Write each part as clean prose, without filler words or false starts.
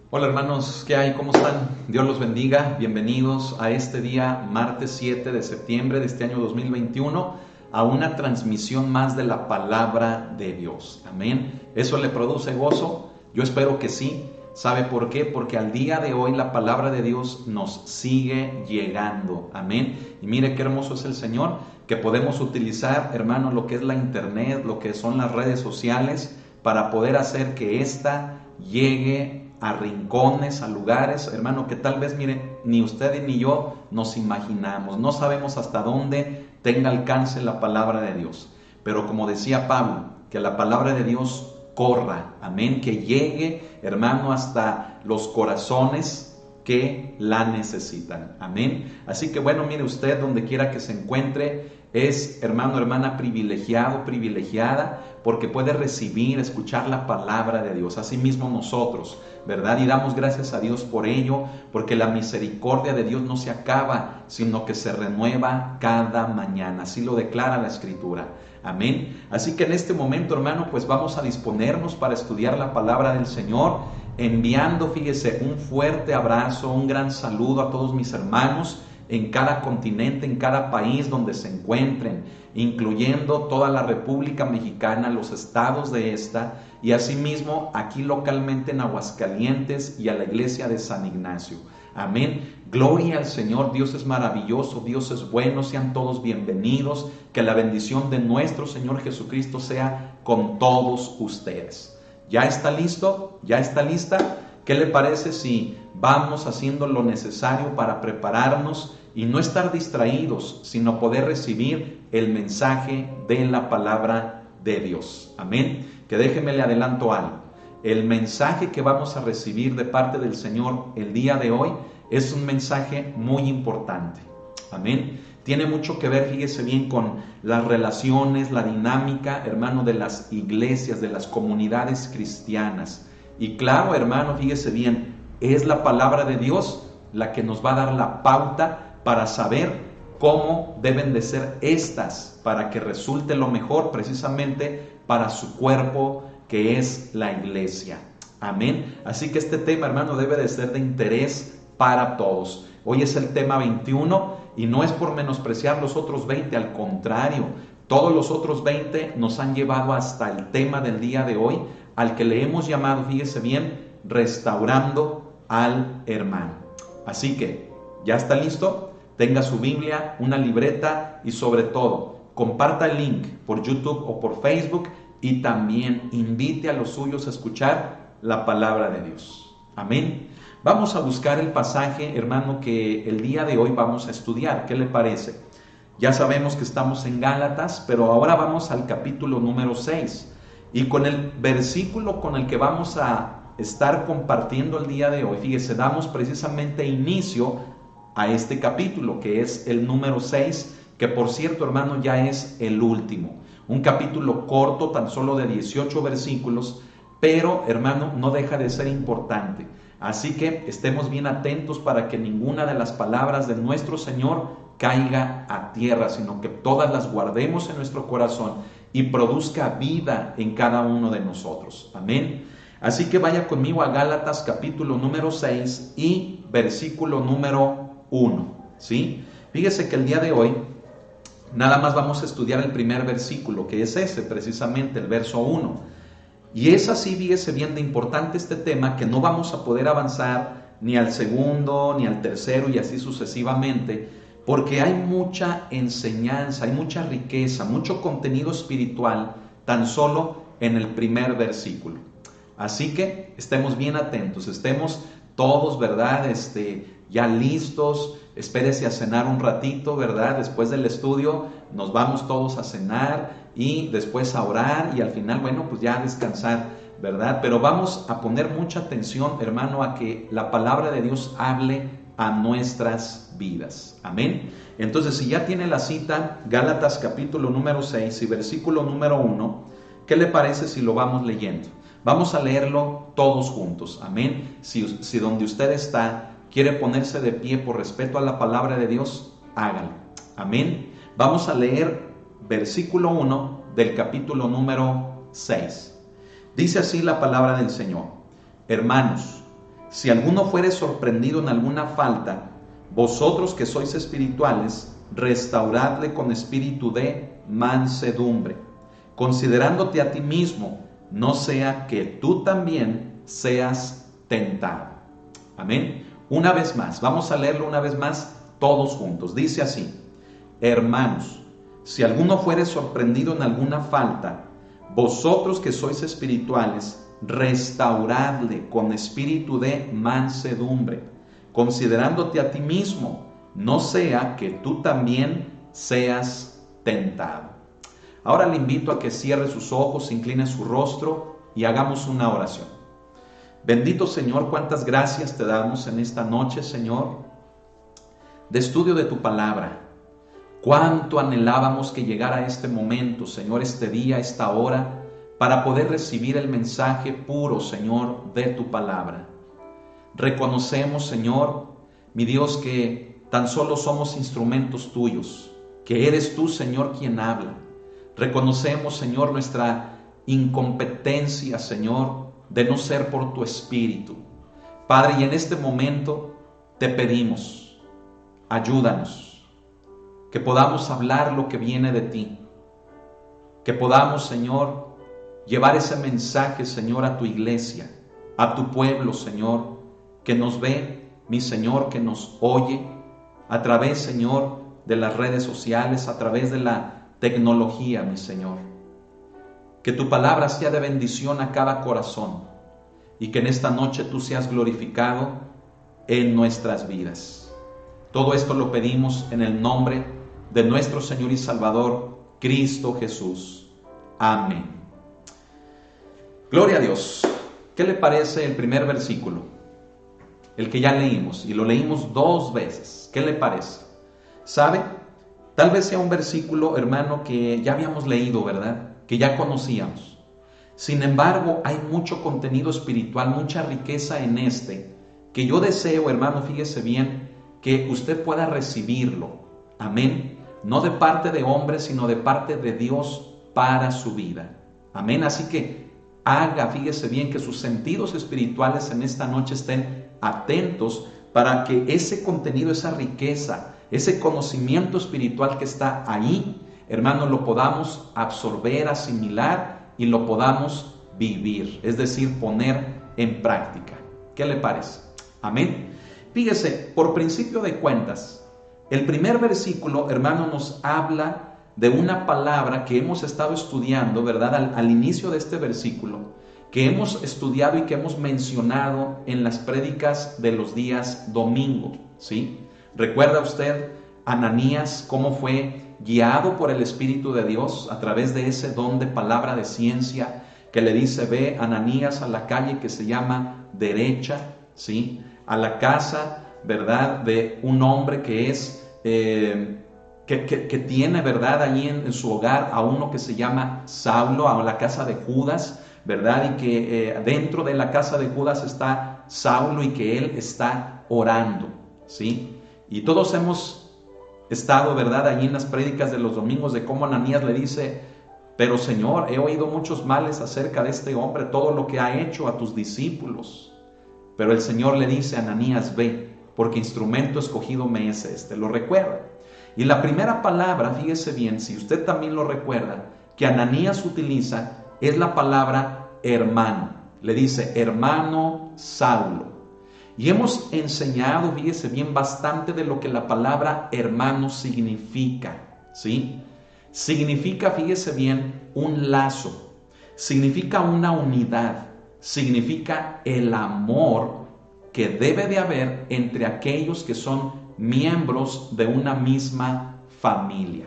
Hola hermanos, ¿qué hay? ¿Cómo están? Dios los bendiga. Bienvenidos a este día, martes 7 de septiembre de este año 2021, a una transmisión más de la palabra de Dios. Amén. ¿Eso le produce gozo? Yo espero que sí. ¿Sabe por qué? Porque al día de hoy la palabra de Dios nos sigue llegando. Amén. Y mire qué hermoso es el Señor, que podemos utilizar, hermanos, lo que es la internet, lo que son las redes sociales, para poder hacer que ésta llegue a rincones, a lugares, hermano, que tal vez, mire, ni usted ni yo nos imaginamos, no sabemos hasta dónde tenga alcance la palabra de Dios, pero como decía Pablo, que la palabra de Dios corra, amén, que llegue, hermano, hasta los corazones que la necesitan, amén. Así que bueno, mire usted, donde quiera que se encuentre, es, hermano, hermana, privilegiado, privilegiada, porque puede recibir, escuchar la palabra de Dios. Asimismo nosotros, ¿verdad? Y damos gracias a Dios por ello, porque la misericordia de Dios no se acaba, sino que se renueva cada mañana. Así lo declara la Escritura. Amén. Así que en este momento, hermano, pues vamos a disponernos para estudiar la palabra del Señor, enviando, fíjese, un fuerte abrazo, un gran saludo a todos mis hermanos en cada continente, en cada país donde se encuentren, incluyendo toda la República Mexicana, los estados de esta, y asimismo aquí localmente en Aguascalientes y a la iglesia de San Ignacio. Amén. Gloria al Señor. Dios es maravilloso, Dios es bueno. Sean todos bienvenidos. Que la bendición de nuestro Señor Jesucristo sea con todos ustedes. ¿Ya está listo? ¿Ya está lista? ¿Qué le parece si vamos haciendo lo necesario para prepararnos y no estar distraídos, sino poder recibir el mensaje de la palabra de Dios? Amén. Que déjeme le adelanto algo. El mensaje que vamos a recibir de parte del Señor el día de hoy es un mensaje muy importante. Amén. Tiene mucho que ver, fíjese bien, con las relaciones, la dinámica, hermano, de las iglesias, de las comunidades cristianas. Y claro, hermano, fíjese bien, es la palabra de Dios la que nos va a dar la pauta para saber cómo deben de ser estas, para que resulte lo mejor precisamente para su cuerpo, que es la iglesia. Amén. Así que este tema, hermano, debe de ser de interés para todos. Hoy es el tema 21 y no es por menospreciar los otros 20, al contrario, todos los otros 20 nos han llevado hasta el tema del día de hoy, al que le hemos llamado, fíjese bien, restaurando al hermano. Así que, ¿ya está listo? Tenga su Biblia, una libreta y sobre todo, comparta el link por YouTube o por Facebook y también invite a los suyos a escuchar la palabra de Dios. Amén. Vamos a buscar el pasaje, hermano, que el día de hoy vamos a estudiar. ¿Qué le parece? Ya sabemos que estamos en Gálatas, pero ahora vamos al capítulo número 6. Y con el versículo con el que vamos a estar compartiendo el día de hoy, fíjese, damos precisamente inicio a este capítulo, que es el número 6, que por cierto, hermano, ya es el último. Un capítulo corto, tan solo de 18 versículos, pero, hermano, no deja de ser importante. Así que estemos bien atentos para que ninguna de las palabras de nuestro Señor caiga a tierra, sino que todas las guardemos en nuestro corazón y produzca vida en cada uno de nosotros. Amén. Así que vaya conmigo a Gálatas capítulo número 6 y versículo número 1. ¿Sí? Fíjese que el día de hoy nada más vamos a estudiar el primer versículo, que es ese, precisamente el verso 1. Y es así, fíjese bien, de importante este tema, que no vamos a poder avanzar ni al segundo, ni al tercero y así sucesivamente, porque hay mucha enseñanza, hay mucha riqueza, mucho contenido espiritual tan solo en el primer versículo. Así que estemos bien atentos, estemos todos, ¿verdad? Ya listos, espérese a cenar un ratito, ¿verdad? Después del estudio nos vamos todos a cenar y después a orar y al final, bueno, pues ya a descansar, ¿verdad? Pero vamos a poner mucha atención, hermano, a que la palabra de Dios hable a nuestras vidas. Amén. Entonces, si ya tiene la cita, Gálatas capítulo número 6 y versículo número 1, ¿qué le parece si lo vamos leyendo? Vamos a leerlo todos juntos. Amén. Si donde usted está quiere ponerse de pie por respeto a la palabra de Dios, hágalo. Amén. Vamos a leer versículo 1 del capítulo número 6. Dice así la palabra del Señor: Hermanos, si alguno fuere sorprendido en alguna falta, vosotros que sois espirituales, restauradle con espíritu de mansedumbre, considerándote a ti mismo, no sea que tú también seas tentado. Amén. Una vez más, vamos a leerlo una vez más todos juntos. Dice así: hermanos, si alguno fuere sorprendido en alguna falta, vosotros que sois espirituales, restauradle con espíritu de mansedumbre, considerándote a ti mismo, no sea que tú también seas tentado. Ahora le invito a que cierre sus ojos, incline su rostro y hagamos una oración. Bendito Señor, cuántas gracias te damos en esta noche, Señor, de estudio de tu palabra. Cuánto anhelábamos que llegara este momento, Señor, este día, esta hora, para poder recibir el mensaje puro, Señor, de tu palabra. Reconocemos, Señor, mi Dios, que tan solo somos instrumentos tuyos, que eres tú, Señor, quien habla. Reconocemos, Señor, nuestra incompetencia, Señor, de no ser por tu Espíritu. Padre, y en este momento te pedimos, ayúdanos, que podamos hablar lo que viene de ti, que podamos, Señor, llevar ese mensaje, Señor, a tu iglesia, a tu pueblo, Señor, que nos ve, mi Señor, que nos oye, a través, Señor, de las redes sociales, a través de la tecnología, mi Señor. Que tu palabra sea de bendición a cada corazón y que en esta noche tú seas glorificado en nuestras vidas. Todo esto lo pedimos en el nombre de nuestro Señor y Salvador, Cristo Jesús. Amén. Gloria a Dios. ¿Qué le parece el primer versículo? El que ya leímos, y lo leímos 2 veces. ¿Qué le parece? ¿Sabe? Tal vez sea un versículo, hermano, que ya habíamos leído, ¿verdad? Que ya conocíamos. Sin embargo, hay mucho contenido espiritual, mucha riqueza en este, que yo deseo, hermano, fíjese bien, que usted pueda recibirlo. Amén. No de parte de hombres, sino de parte de Dios para su vida. Amén. Así que fíjese bien, que sus sentidos espirituales en esta noche estén atentos para que ese contenido, esa riqueza, ese conocimiento espiritual que está ahí, hermano, lo podamos absorber, asimilar y lo podamos vivir, es decir, poner en práctica. ¿Qué le parece? Amén. Fíjese, por principio de cuentas, el primer versículo, hermano, nos habla de una palabra que hemos estado estudiando, ¿verdad? Al inicio de este versículo, que hemos estudiado y que hemos mencionado en las prédicas de los días domingo, ¿sí? ¿Recuerda usted Ananías cómo fue guiado por el Espíritu de Dios a través de ese don de palabra de ciencia que le dice: ve, Ananías, a la calle que se llama derecha, ¿sí? A la casa, ¿verdad?, de un hombre que es... Que tiene, ¿verdad?, allí en su hogar a uno que se llama Saulo, a la casa de Judas, ¿verdad? Y que dentro de la casa de Judas está Saulo y que él está orando, ¿sí? Y todos hemos estado, ¿verdad?, allí en las prédicas de los domingos de cómo Ananías le dice: pero Señor, he oído muchos males acerca de este hombre, todo lo que ha hecho a tus discípulos. Pero el Señor le dice: Ananías, ve, porque instrumento escogido me es este. ¿Lo recuerda? Y la primera palabra, fíjese bien, si usted también lo recuerda, que Ananías utiliza es la palabra hermano. Le dice: hermano Saulo. Y hemos enseñado, fíjese bien, bastante de lo que la palabra hermano significa, ¿sí? Significa, fíjese bien, un lazo, significa una unidad, significa el amor que debe de haber entre aquellos que son miembros de una misma familia.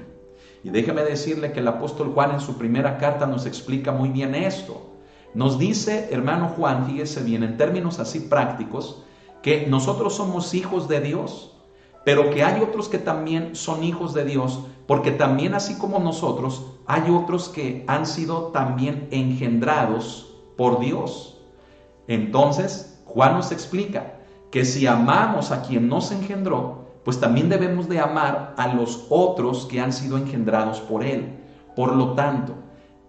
Y déjeme decirle que el apóstol Juan en su primera carta nos explica muy bien esto. Nos dice, hermano Juan, fíjese bien, en términos así prácticos, que nosotros somos hijos de Dios, pero que hay otros que también son hijos de Dios, porque también, así como nosotros, hay otros que han sido también engendrados por Dios. Entonces, Juan nos explica que si amamos a quien nos engendró, pues también debemos de amar a los otros que han sido engendrados por Él. Por lo tanto,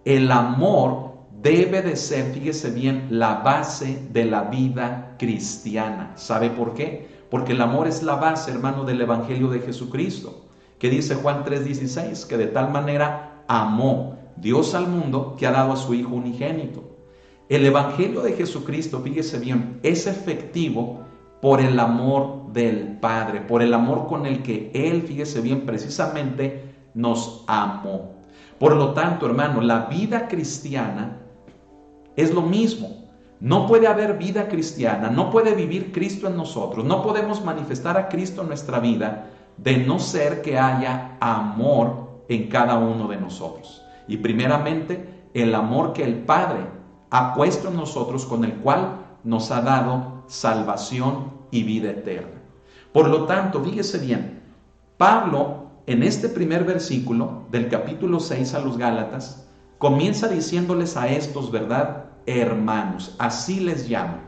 el amor debe de ser, fíjese bien, la base de la vida cristiana. ¿Sabe por qué? Porque el amor es la base, hermano, del Evangelio de Jesucristo. Que dice Juan 3:16, que de tal manera amó Dios al mundo que ha dado a su Hijo unigénito. El Evangelio de Jesucristo, fíjese bien, es efectivo por el amor del Padre, por el amor con el que Él, fíjese bien, precisamente nos amó. Por lo tanto, hermano, la vida cristiana es lo mismo. No puede haber vida cristiana, no puede vivir Cristo en nosotros, no podemos manifestar a Cristo en nuestra vida de no ser que haya amor en cada uno de nosotros. Y primeramente, el amor que el Padre ha puesto en nosotros, con el cual nos ha dado salvación y vida eterna. Por lo tanto, fíjese bien, Pablo en este primer versículo del capítulo 6 a los Gálatas comienza diciéndoles a estos, ¿verdad?, hermanos, así les llama.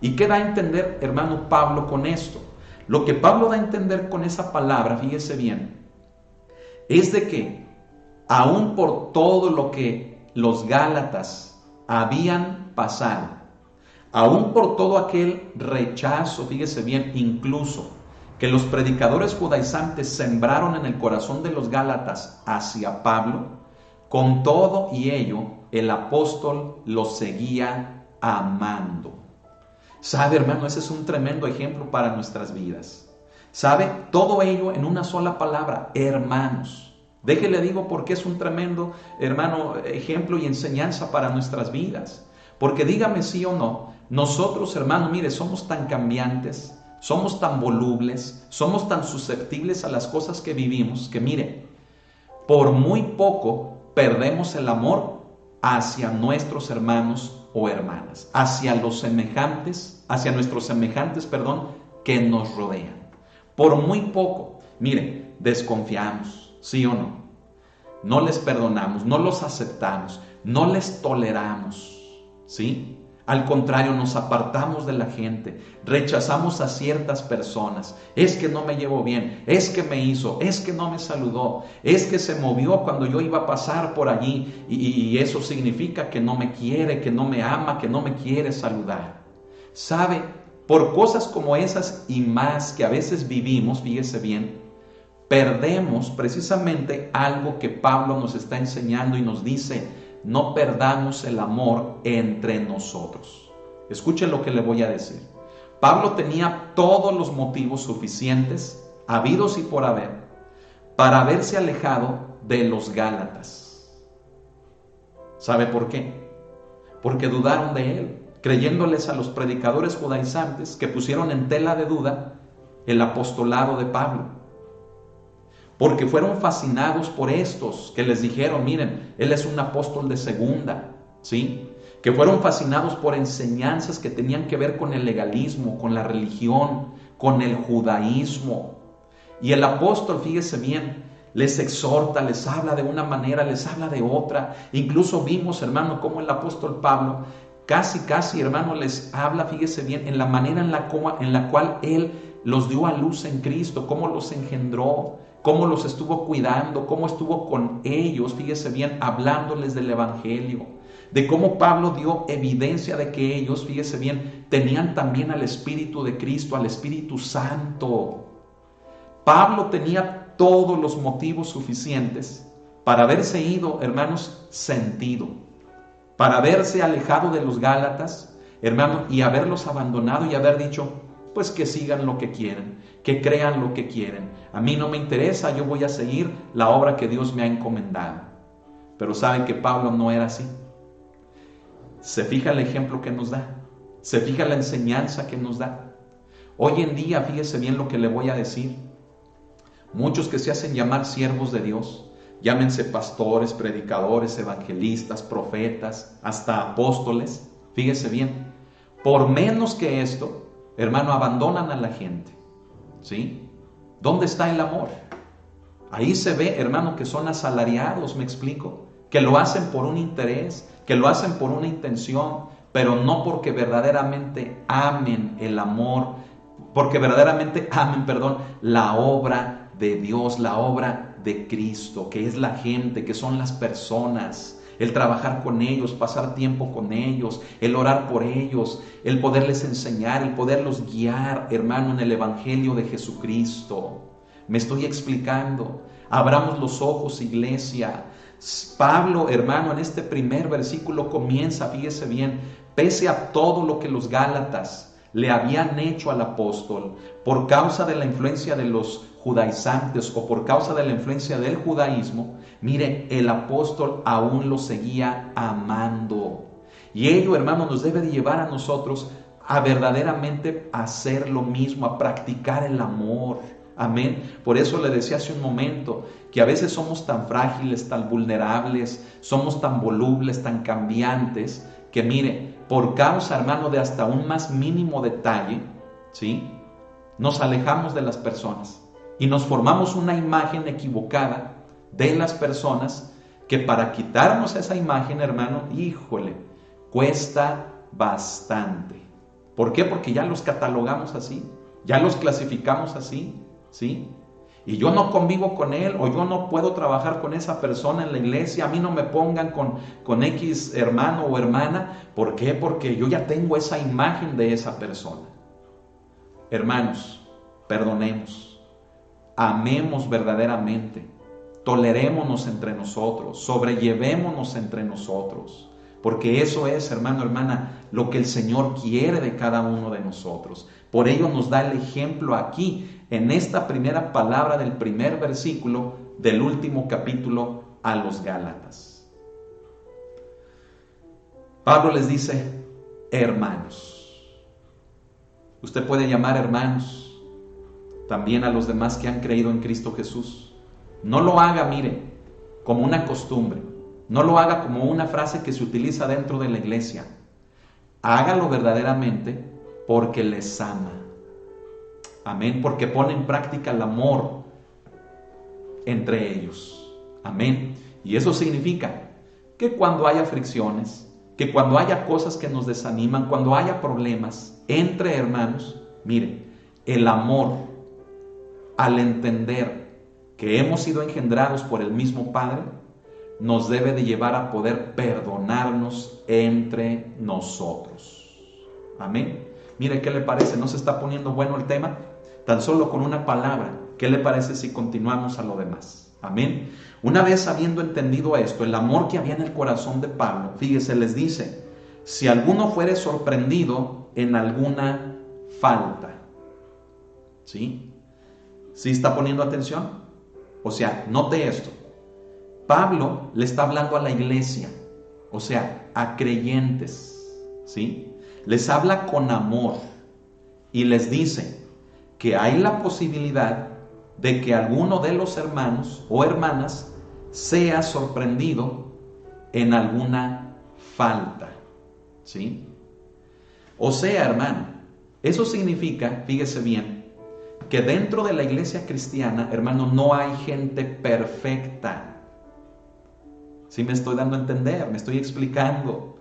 ¿Y qué da a entender, hermano, Pablo con esto? Lo que Pablo da a entender con esa palabra, fíjese bien, es de que aún por todo lo que los Gálatas habían pasado, aún por todo aquel rechazo, fíjese bien, incluso que los predicadores judaizantes sembraron en el corazón de los Gálatas hacia Pablo, con todo y ello, el apóstol los seguía amando. ¿Sabe, hermano? Ese es un tremendo ejemplo para nuestras vidas. ¿Sabe? Todo ello en una sola palabra, hermanos. Déjele digo por qué es un tremendo, hermano, ejemplo y enseñanza para nuestras vidas. Porque dígame sí o no, nosotros, hermano, mire, somos tan cambiantes, somos tan volubles, somos tan susceptibles a las cosas que vivimos, que mire, por muy poco perdemos el amor hacia nuestros hermanos o hermanas, hacia los semejantes, hacia nuestros semejantes, que nos rodean. Por muy poco, mire, desconfiamos, ¿sí o no? No les perdonamos, no los aceptamos, no les toleramos, ¿sí? Al contrario, nos apartamos de la gente, rechazamos a ciertas personas. Es que no me llevo bien, es que me hizo, es que no me saludó, es que se movió cuando yo iba a pasar por allí y eso significa que no me quiere, que no me ama, que no me quiere saludar. ¿Sabe? Por cosas como esas y más que a veces vivimos, fíjese bien, perdemos precisamente algo que Pablo nos está enseñando y nos dice: no perdamos el amor entre nosotros. Escuchen lo que le voy a decir. Pablo tenía todos los motivos suficientes, habidos y por haber, para haberse alejado de los Gálatas. ¿Sabe por qué? Porque dudaron de él, creyéndoles a los predicadores judaizantes que pusieron en tela de duda el apostolado de Pablo. Porque fueron fascinados por estos que les dijeron: miren, él es un apóstol de segunda, ¿sí? Que fueron fascinados por enseñanzas que tenían que ver con el legalismo, con la religión, con el judaísmo. Y el apóstol, fíjese bien, les exhorta, les habla de una manera, les habla de otra. Incluso vimos, hermano, cómo el apóstol Pablo casi, hermano, les habla, fíjese bien, en la manera en la cual él los dio a luz en Cristo, cómo los engendró, cómo los estuvo cuidando, cómo estuvo con ellos, fíjese bien, hablándoles del Evangelio, de cómo Pablo dio evidencia de que ellos, fíjese bien, tenían también al Espíritu de Cristo, al Espíritu Santo. Pablo tenía todos los motivos suficientes para haberse ido, hermanos, sentido, para haberse alejado de los Gálatas, hermanos, y haberlos abandonado y haber dicho: pues que sigan lo que quieren, que crean lo que quieren. A mí no me interesa, yo voy a seguir la obra que Dios me ha encomendado. Pero saben que Pablo no era así. Se fija el ejemplo que nos da, se fija la enseñanza que nos da. Hoy en día, fíjese bien lo que le voy a decir. Muchos que se hacen llamar siervos de Dios, llámense pastores, predicadores, evangelistas, profetas, hasta apóstoles, fíjese bien, por menos que esto, hermano, abandonan a la gente, ¿sí? ¿Dónde está el amor? Ahí se ve, hermano, que son asalariados, me explico, que lo hacen por un interés, que lo hacen por una intención, pero no porque verdaderamente amen el amor, porque verdaderamente amen, la obra de Dios, la obra de Cristo, que es la gente, que son las personas. el trabajar con ellos, pasar tiempo con ellos, el orar por ellos, el poderles enseñar, el poderlos guiar, hermano, en el Evangelio de Jesucristo. Me estoy explicando. Abramos los ojos, iglesia. Pablo, hermano, en este primer versículo comienza, fíjese bien, pese a todo lo que los Gálatas le habían hecho al apóstol, por causa de la influencia de los judaizantes o por causa de la influencia del judaísmo, mire, el apóstol aún lo seguía amando. Y ello, hermano, nos debe de llevar a nosotros a verdaderamente hacer lo mismo, a practicar el amor. Amén. Por eso le decía hace un momento que a veces somos tan frágiles, tan vulnerables, somos tan volubles, tan cambiantes, que mire, por causa, hermano, de hasta un más mínimo detalle, ¿sí?, nos alejamos de las personas y nos formamos una imagen equivocada de las personas que para quitarnos esa imagen, hermano, híjole, cuesta bastante. ¿Por qué? Porque ya los catalogamos así, ya los clasificamos así, ¿sí? Y yo no convivo con él, o yo no puedo trabajar con esa persona en la iglesia, a mí no me pongan con X hermano o hermana. ¿Por qué? Porque yo ya tengo esa imagen de esa persona. Hermanos, perdonemos, amemos verdaderamente, tolerémonos entre nosotros, sobrellevémonos entre nosotros, porque eso es, hermano, hermana, lo que el Señor quiere de cada uno de nosotros. Por ello nos da el ejemplo aquí, en esta primera palabra del primer versículo del último capítulo a los Gálatas. Pablo les dice, hermanos. Usted puede llamar hermanos también a los demás que han creído en Cristo Jesús. No lo haga, mire, como una costumbre. No lo haga como una frase que se utiliza dentro de la iglesia. Hágalo verdaderamente porque les ama. Amén, porque pone en práctica el amor entre ellos. Amén. Y eso significa que cuando haya fricciones, que cuando haya cosas que nos desaniman, cuando haya problemas entre hermanos, mire, el amor, al entender que hemos sido engendrados por el mismo Padre, nos debe de llevar a poder perdonarnos entre nosotros. Amén. Mire, ¿qué le parece? ¿No se está poniendo bueno el tema? Tan solo con una palabra. ¿Qué le parece si continuamos a lo demás? Amén. Una vez habiendo entendido esto, el amor que había en el corazón de Pablo, fíjese, les dice, si alguno fuere sorprendido en alguna falta. ¿Sí? ¿Sí está poniendo atención? O sea, note esto. Pablo le está hablando a la iglesia, o sea, a creyentes, ¿sí? Les habla con amor y les dice que hay la posibilidad de que alguno de los hermanos o hermanas sea sorprendido en alguna falta, ¿sí? O sea, hermano, eso significa, fíjese bien, que dentro de la iglesia cristiana, hermano, no hay gente perfecta. ¿Sí me estoy dando a entender? ¿Me estoy explicando?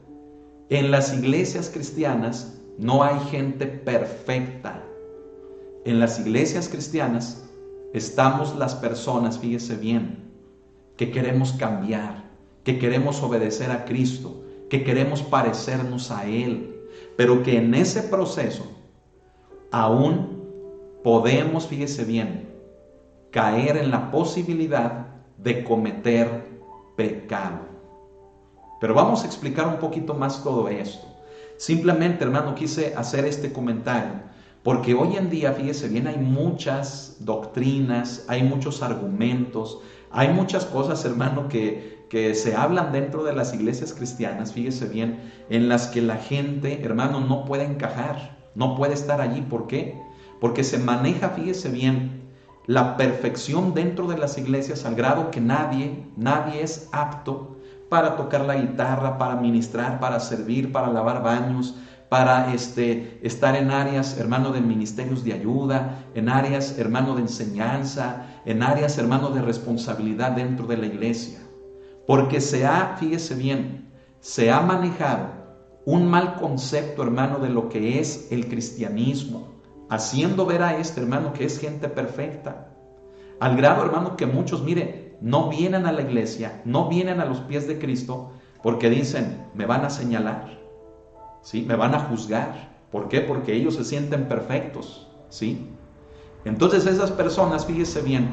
En las iglesias cristianas no hay gente perfecta. En las iglesias cristianas estamos las personas, fíjese bien, que queremos cambiar, que queremos obedecer a Cristo, que queremos parecernos a Él, pero que en ese proceso aún podemos, fíjese bien, caer en la posibilidad de cometer pecado. Pero vamos a explicar un poquito más todo esto. Simplemente, hermano, quise hacer este comentario porque hoy en día, fíjese bien, hay muchas doctrinas, hay muchos argumentos, hay muchas cosas, hermano, que se hablan dentro de las iglesias cristianas, fíjese bien, en las que la gente, hermano, no puede encajar, no puede estar allí. ¿Por qué? Porque se maneja, fíjese bien, la perfección dentro de las iglesias al grado que nadie es apto para tocar la guitarra, para ministrar, para servir, para lavar baños, para estar en áreas, hermano, de ministerios de ayuda, en áreas, hermano, de enseñanza, en áreas, hermano, de responsabilidad dentro de la iglesia. Porque fíjese bien, se ha manejado un mal concepto, hermano, de lo que es el cristianismo, haciendo ver a hermano, que es gente perfecta. Al grado, hermano, que muchos, mire, no vienen a la iglesia, no vienen a los pies de Cristo, porque dicen, me van a señalar, ¿sí? Me van a juzgar. ¿Por qué? Porque ellos se sienten perfectos, ¿sí? Entonces esas personas, fíjese bien,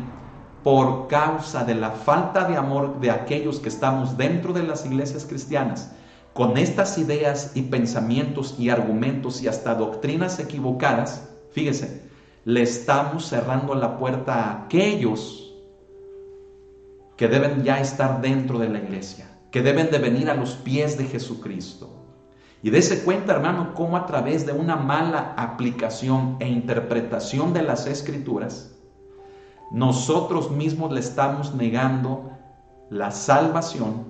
por causa de la falta de amor de aquellos que estamos dentro de las iglesias cristianas, con estas ideas y pensamientos y argumentos y hasta doctrinas equivocadas, fíjese, le estamos cerrando la puerta a aquellos que deben ya estar dentro de la iglesia, que deben de venir a los pies de Jesucristo. Y dése cuenta, hermano, cómo a través de una mala aplicación e interpretación de las Escrituras, nosotros mismos le estamos negando la salvación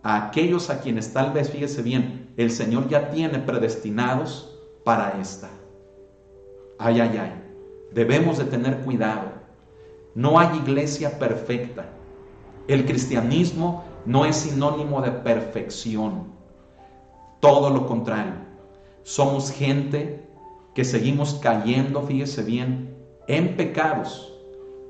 a aquellos a quienes tal vez, fíjese bien, el Señor ya tiene predestinados para esta. Ay, ay, ay. Debemos de tener cuidado. No hay iglesia perfecta. El cristianismo no es sinónimo de perfección. Todo lo contrario. Somos gente que seguimos cayendo, fíjese bien, en pecados,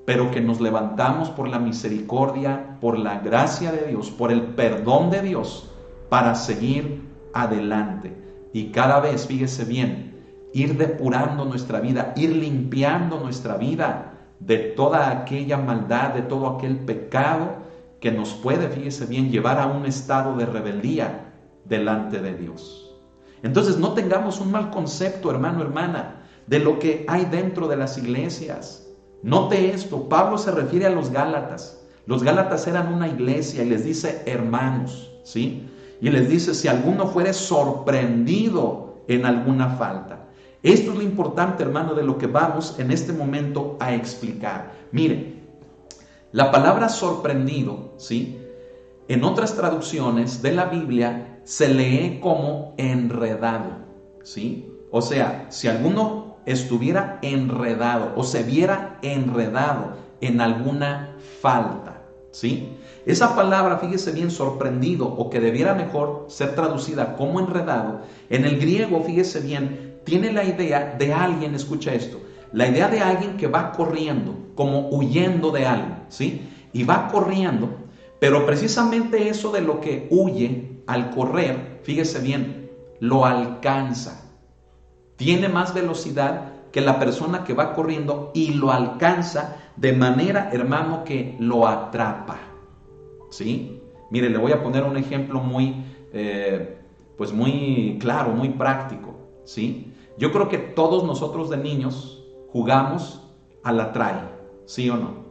pero que nos levantamos por la misericordia, por la gracia de Dios, por el perdón de Dios, para seguir adelante. Y cada vez, fíjese bien, ir depurando nuestra vida, ir limpiando nuestra vida de toda aquella maldad, de todo aquel pecado que nos puede, fíjese bien, llevar a un estado de rebeldía delante de Dios. Entonces no tengamos un mal concepto, hermano, hermana, de lo que hay dentro de las iglesias. Note esto, Pablo se refiere a los Gálatas. Los Gálatas eran una iglesia y les dice hermanos, ¿sí? Y les dice, si alguno fuere sorprendido en alguna falta. Esto es lo importante, hermano, de lo que vamos en este momento a explicar. Mire, la palabra sorprendido, ¿sí? En otras traducciones de la Biblia se lee como enredado, ¿sí? O sea, si alguno estuviera enredado o se viera enredado en alguna falta, ¿sí? Esa palabra, fíjese bien, sorprendido, o que debiera mejor ser traducida como enredado, en el griego, fíjese bien, tiene la idea de alguien, escucha esto, la idea de alguien que va corriendo, como huyendo de algo, ¿sí? Y va corriendo, pero precisamente eso de lo que huye al correr, fíjese bien, lo alcanza. Tiene más velocidad que la persona que va corriendo y lo alcanza de manera, hermano, que lo atrapa, ¿sí? Mire, le voy a poner un ejemplo muy claro, muy práctico, ¿sí? Yo creo que todos nosotros de niños jugamos a la trae, ¿sí o no?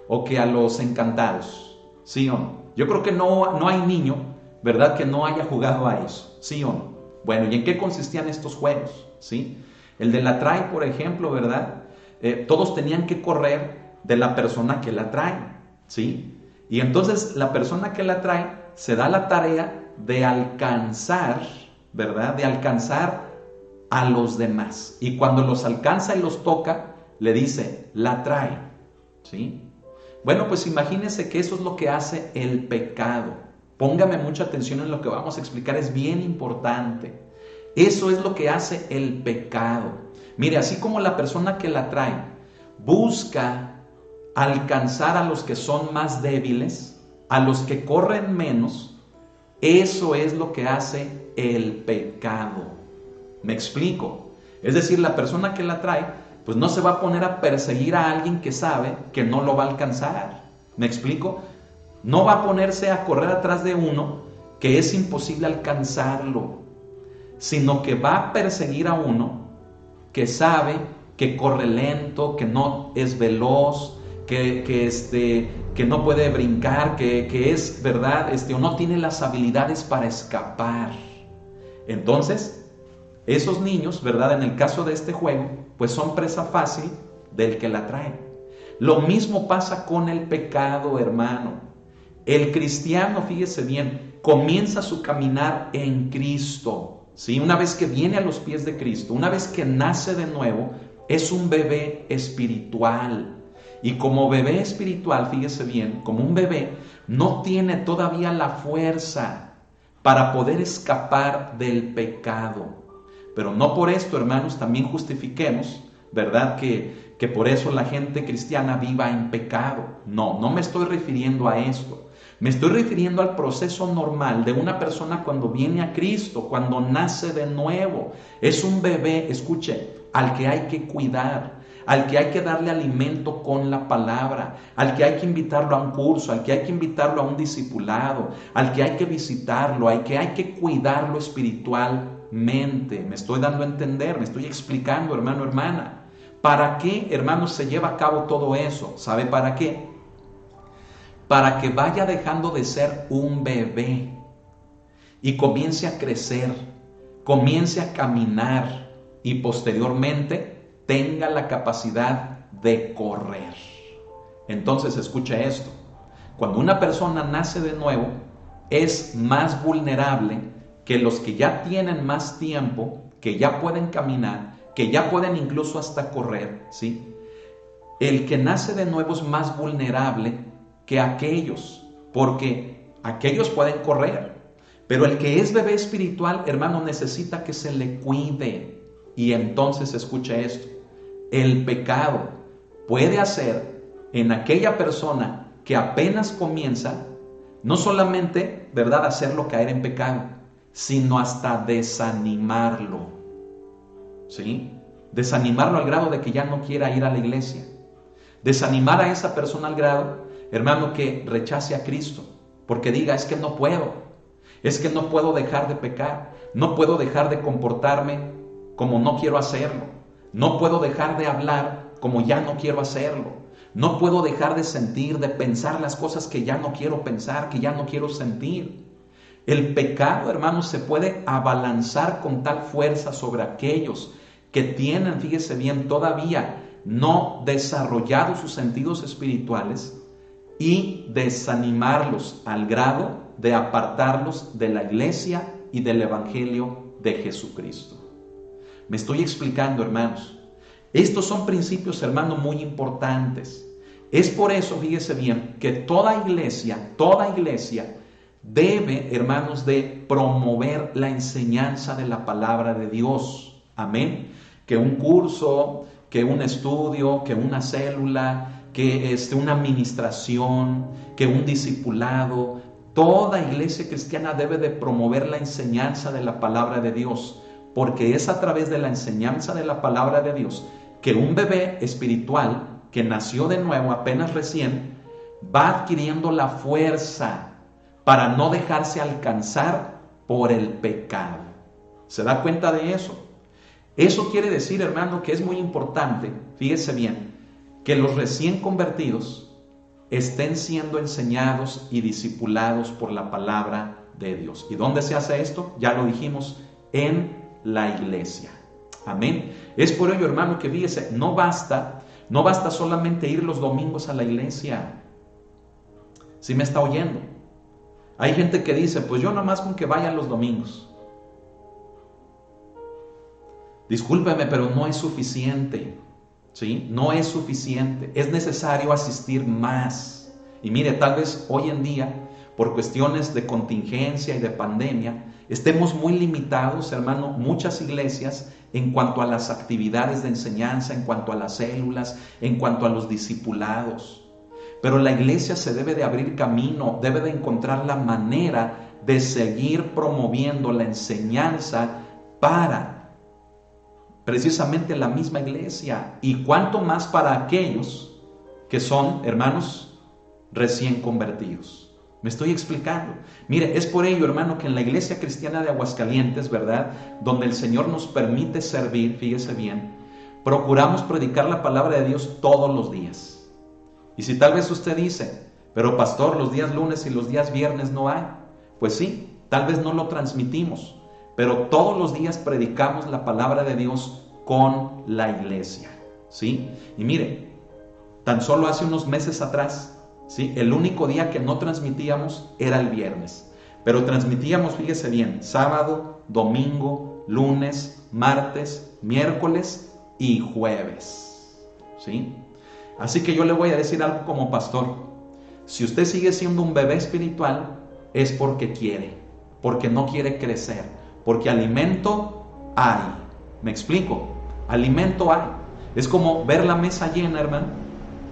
O que a los encantados, ¿sí o no? Yo creo que no hay niño, ¿verdad?, que no haya jugado a eso, ¿sí o no? Bueno, ¿y en qué consistían estos juegos? ¿Sí? El de la trae, por ejemplo, ¿verdad? Todos tenían que correr de la persona que la trae, ¿sí? Y entonces la persona que la trae se da la tarea de alcanzar, ¿verdad? De alcanzar a los demás. Y cuando los alcanza y los toca, le dice, la trae, ¿sí? Bueno, pues imagínense que eso es lo que hace el pecado. Póngame mucha atención en lo que vamos a explicar, es bien importante. Eso es lo que hace el pecado. Mire, así como la persona que la trae busca alcanzar a los que son más débiles, a los que corren menos, eso es lo que hace el pecado. ¿Me explico? Es decir, la persona que la trae, pues no se va a poner a perseguir a alguien que sabe que no lo va a alcanzar. ¿Me explico? No va a ponerse a correr atrás de uno que es imposible alcanzarlo, sino que va a perseguir a uno que sabe que corre lento, que no es veloz, que no puede brincar, que es, ¿verdad?, o no tiene las habilidades para escapar. Entonces, esos niños, ¿verdad?, en el caso de este juego, pues son presa fácil del que la trae. Lo mismo pasa con el pecado, hermano. El cristiano, fíjese bien, comienza su caminar en Cristo, ¿sí? Una vez que viene a los pies de Cristo, una vez que nace de nuevo, es un bebé espiritual. Y como bebé espiritual, fíjese bien, como un bebé, no tiene todavía la fuerza para poder escapar del pecado. Pero no por esto, hermanos, también justifiquemos, ¿verdad?, que por eso la gente cristiana viva en pecado. No me estoy refiriendo a esto. Me estoy refiriendo al proceso normal de una persona cuando viene a Cristo, cuando nace de nuevo. Es un bebé, escuche, al que hay que cuidar, al que hay que darle alimento con la palabra, al que hay que invitarlo a un curso, al que hay que invitarlo a un discipulado, al que hay que visitarlo, al que hay que cuidarlo espiritualmente. Me estoy dando a entender, me estoy explicando, hermano, hermana. ¿Para qué, hermanos, se lleva a cabo todo eso? ¿Sabe para qué? Para que vaya dejando de ser un bebé y comience a crecer, comience a caminar y posteriormente tenga la capacidad de correr. Entonces, escuche esto. Cuando una persona nace de nuevo, es más vulnerable que los que ya tienen más tiempo, que ya pueden caminar, que ya pueden incluso hasta correr, ¿sí? El que nace de nuevo es más vulnerable que aquellos, porque aquellos pueden correr, pero el que es bebé espiritual, hermano, necesita que se le cuide. Y entonces escuche esto, el pecado puede hacer en aquella persona que apenas comienza, no solamente, ¿verdad?, hacerlo caer en pecado, sino hasta desanimarlo, ¿sí? Desanimarlo al grado de que ya no quiera ir a la iglesia. Desanimar a esa persona al grado, hermano, que rechace a Cristo, porque diga, es que no puedo dejar de pecar, no puedo dejar de comportarme como no quiero hacerlo, no puedo dejar de hablar como ya no quiero hacerlo, no puedo dejar de sentir, de pensar las cosas que ya no quiero pensar, que ya no quiero sentir. El pecado, hermano, se puede abalanzar con tal fuerza sobre aquellos que tienen, fíjese bien, todavía no desarrollados sus sentidos espirituales y desanimarlos al grado de apartarlos de la iglesia y del evangelio de Jesucristo. Me estoy explicando, hermanos. Estos son principios, hermanos, muy importantes. Es por eso, fíjese bien, que toda iglesia debe, hermanos, de promover la enseñanza de la palabra de Dios. Amén. Que un curso, que un estudio, que una célula, que una administración, que un discipulado, toda iglesia cristiana debe de promover la enseñanza de la palabra de Dios, porque es a través de la enseñanza de la palabra de Dios que un bebé espiritual que nació de nuevo apenas recién va adquiriendo la fuerza para no dejarse alcanzar por el pecado. ¿Se da cuenta de eso? Eso quiere decir, hermano, que es muy importante, fíjese bien, que los recién convertidos estén siendo enseñados y discipulados por la palabra de Dios. ¿Y dónde se hace esto? Ya lo dijimos, en la iglesia. Amén. Es por ello, hermano, que fíjese, no basta solamente ir los domingos a la iglesia. ¿Sí me está oyendo? Hay gente que dice, pues yo nomás con que vaya los domingos. Discúlpeme, pero no es suficiente, ¿sí? No es suficiente. Es necesario asistir más. Y mire, tal vez hoy en día, por cuestiones de contingencia y de pandemia, estemos muy limitados, hermano, muchas iglesias, en cuanto a las actividades de enseñanza, en cuanto a las células, en cuanto a los discipulados. Pero la iglesia se debe de abrir camino, debe de encontrar la manera de seguir promoviendo la enseñanza para precisamente la misma iglesia, y cuánto más para aquellos que son, hermanos, recién convertidos. Me estoy explicando. Mire, es por ello, hermano, que en la iglesia cristiana de Aguascalientes, ¿verdad?, donde el Señor nos permite servir, fíjese bien, procuramos predicar la palabra de Dios todos los días. Y si tal vez usted dice, pero pastor, los días lunes y los días viernes no hay, pues sí, tal vez no lo transmitimos, pero todos los días predicamos la palabra de Dios con la iglesia, ¿sí? Y mire, tan solo hace unos meses atrás, ¿sí?, el único día que no transmitíamos era el viernes, pero transmitíamos, fíjese bien, sábado, domingo, lunes, martes, miércoles y jueves, ¿sí? Así que yo le voy a decir algo como pastor. Si usted sigue siendo un bebé espiritual, es porque quiere, porque no quiere crecer, porque alimento hay. ¿Me explico? Alimento hay. Es como ver la mesa llena, hermano,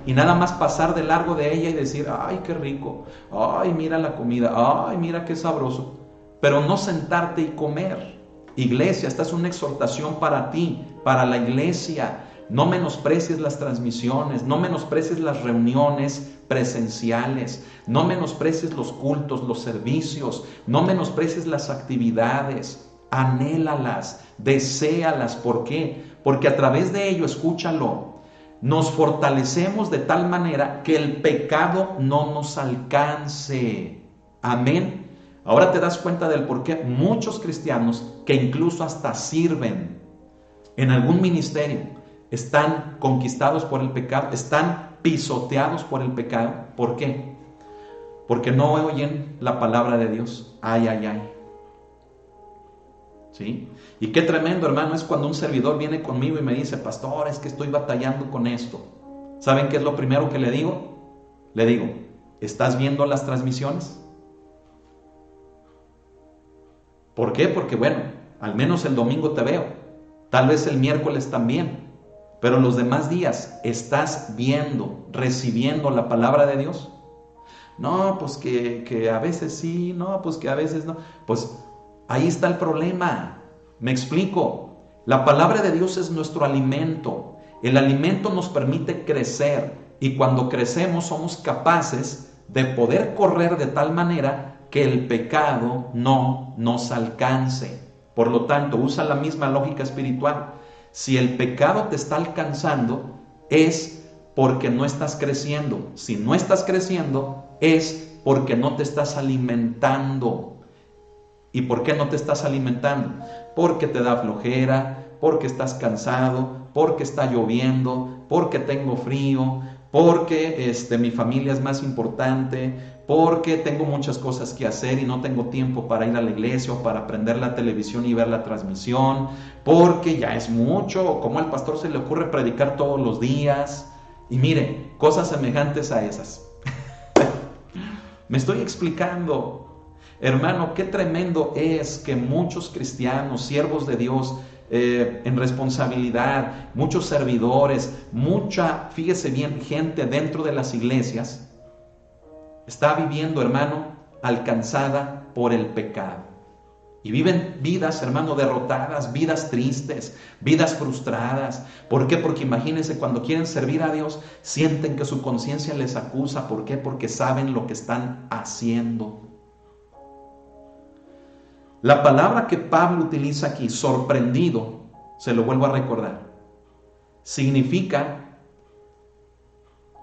y nada más pasar de largo de ella y decir, ay, qué rico, ay, mira la comida, ay, mira qué sabroso, pero no sentarte y comer. Iglesia, esta es una exhortación para ti, para la iglesia. No menosprecies las transmisiones, no menosprecies las reuniones presenciales, no menosprecies los cultos, los servicios, no menosprecies las actividades. Anhélalas, deséalas. ¿Por qué? Porque a través de ello, escúchalo, nos fortalecemos de tal manera que el pecado no nos alcance. Amén. Ahora te das cuenta del por qué muchos cristianos que incluso hasta sirven en algún ministerio están conquistados por el pecado, están pisoteados por el pecado. ¿Por qué? Porque no oyen la palabra de Dios. Ay, ay, ay. ¿Sí? Y qué tremendo, hermano, es cuando un servidor viene conmigo y me dice, pastor, es que estoy batallando con esto. ¿Saben qué es lo primero que le digo? Le digo, ¿estás viendo las transmisiones? ¿Por qué? Porque bueno, al menos el domingo te veo, tal vez el miércoles también, pero los demás días, ¿estás viendo, recibiendo la palabra de Dios? No, pues que a veces sí, no, pues que a veces no. Pues ahí está el problema. Me explico. La palabra de Dios es nuestro alimento. El alimento nos permite crecer y cuando crecemos somos capaces de poder correr de tal manera que el pecado no nos alcance. Por lo tanto, usa la misma lógica espiritual. Si el pecado te está alcanzando, es porque no estás creciendo. Si no estás creciendo, es porque no te estás alimentando. ¿Y por qué no te estás alimentando? Porque te da flojera, porque estás cansado, porque está lloviendo, porque tengo frío, porque mi familia es más importante, porque tengo muchas cosas que hacer y no tengo tiempo para ir a la iglesia o para prender la televisión y ver la transmisión, porque ya es mucho, como al pastor se le ocurre predicar todos los días. Y mire, cosas semejantes a esas. Me estoy explicando. Hermano, qué tremendo es que muchos cristianos, siervos de Dios, en responsabilidad, muchos servidores, fíjese bien, gente dentro de las iglesias, está viviendo, hermano, alcanzada por el pecado. Y viven vidas, hermano, derrotadas, vidas tristes, vidas frustradas. ¿Por qué? Porque imagínense, cuando quieren servir a Dios, sienten que su conciencia les acusa. ¿Por qué? Porque saben lo que están haciendo. La palabra que Pablo utiliza aquí, sorprendido, se lo vuelvo a recordar, significa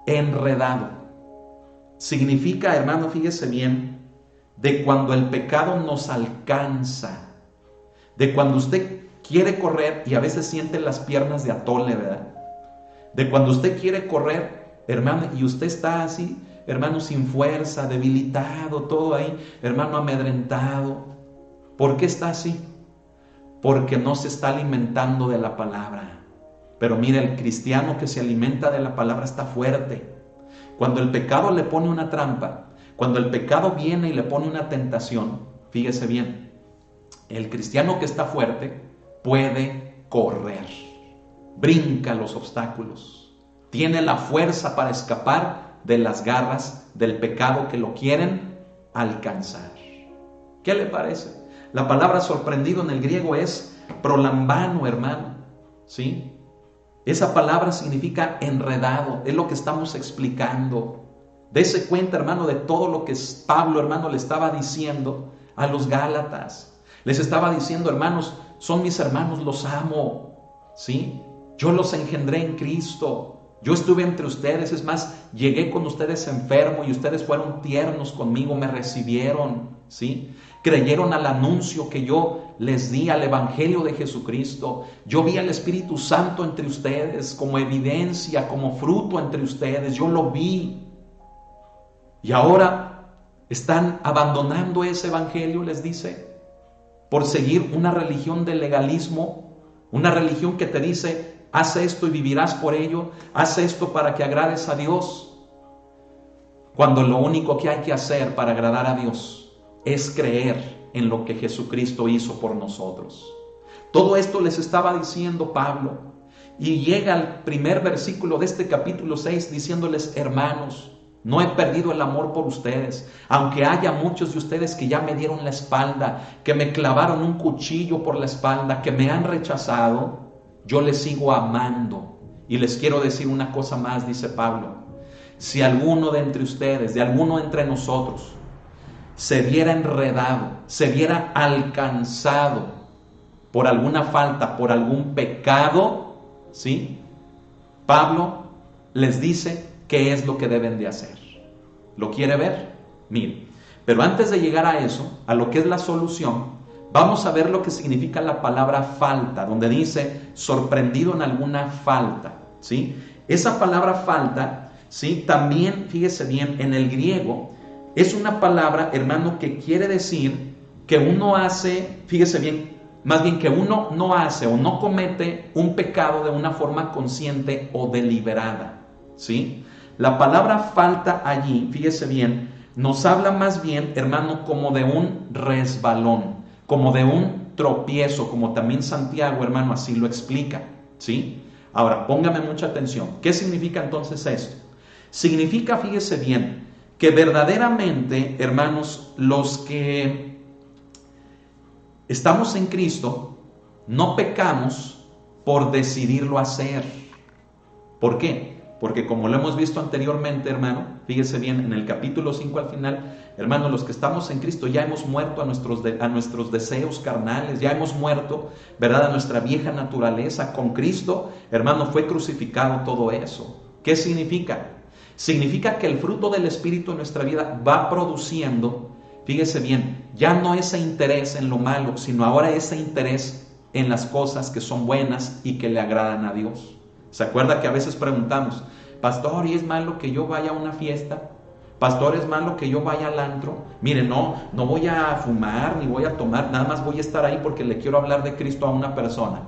enredado. Significa, hermano, fíjese bien, de cuando el pecado nos alcanza, de cuando usted quiere correr y a veces siente las piernas de atole, ¿verdad? De cuando usted quiere correr, hermano, y usted está así, hermano, sin fuerza, debilitado, todo ahí, hermano, amedrentado. ¿Por qué está así? Porque no se está alimentando de la palabra. Pero mire, el cristiano que se alimenta de la palabra está fuerte. Cuando el pecado le pone una trampa, cuando el pecado viene y le pone una tentación, fíjese bien, el cristiano que está fuerte puede correr, brinca los obstáculos, tiene la fuerza para escapar de las garras del pecado que lo quieren alcanzar. ¿Qué le parece? La palabra sorprendido en el griego es prolambano, hermano, ¿sí? Esa palabra significa enredado, es lo que estamos explicando. Dese cuenta, hermano, de todo lo que Pablo, hermano, le estaba diciendo a los Gálatas. Les estaba diciendo, hermanos, son mis hermanos, los amo, ¿sí? Yo los engendré en Cristo. Yo estuve entre ustedes, es más, llegué con ustedes enfermo y ustedes fueron tiernos conmigo, me recibieron, ¿sí? Creyeron al anuncio que yo les di, al Evangelio de Jesucristo. Yo vi al Espíritu Santo entre ustedes como evidencia, como fruto entre ustedes. Yo lo vi. Y ahora están abandonando ese Evangelio, les dice, por seguir una religión de legalismo, una religión que te dice, haz esto y vivirás por ello, haz esto para que agrades a Dios, cuando lo único que hay que hacer para agradar a Dios es creer en lo que Jesucristo hizo por nosotros. Todo esto les estaba diciendo Pablo, y llega al primer versículo de este capítulo 6 diciéndoles: hermanos, no he perdido el amor por ustedes, aunque haya muchos de ustedes que ya me dieron la espalda, que me clavaron un cuchillo por la espalda, que me han rechazado, yo les sigo amando. Y les quiero decir una cosa más, dice Pablo: si alguno de entre ustedes, de alguno entre nosotros, se viera enredado, se viera alcanzado por alguna falta, por algún pecado, ¿sí? Pablo les dice qué es lo que deben de hacer. ¿Lo quiere ver? Mire, pero antes de llegar a eso, a lo que es la solución, vamos a ver lo que significa la palabra falta, donde dice sorprendido en alguna falta, ¿sí? Esa palabra falta, ¿sí? También, fíjese bien, en el griego es una palabra, hermano, que quiere decir que uno hace, fíjese bien, más bien que uno no hace o no comete un pecado de una forma consciente o deliberada, ¿sí? La palabra falta allí, fíjese bien, nos habla más bien, hermano, como de un resbalón, como de un tropiezo, como también Santiago, hermano, así lo explica, ¿sí? Ahora, póngame mucha atención. ¿Qué significa entonces esto? Significa, fíjese bien, que verdaderamente, hermanos, los que estamos en Cristo, no pecamos por decidirlo hacer. ¿Por qué? Porque como lo hemos visto anteriormente, hermano, fíjese bien, en el capítulo 5 al final, hermano, los que estamos en Cristo ya hemos muerto a nuestros deseos carnales, ya hemos muerto, ¿verdad?, a nuestra vieja naturaleza. Con Cristo, hermano, fue crucificado todo eso. ¿Qué significa? Significa que el fruto del Espíritu en nuestra vida va produciendo, fíjese bien, ya no ese interés en lo malo, sino ahora ese interés en las cosas que son buenas y que le agradan a Dios. ¿Se acuerda que a veces preguntamos: pastor, ¿y es malo que yo vaya a una fiesta? Pastor, ¿es malo que yo vaya al antro? Mire, no voy a fumar ni voy a tomar, nada más voy a estar ahí porque le quiero hablar de Cristo a una persona.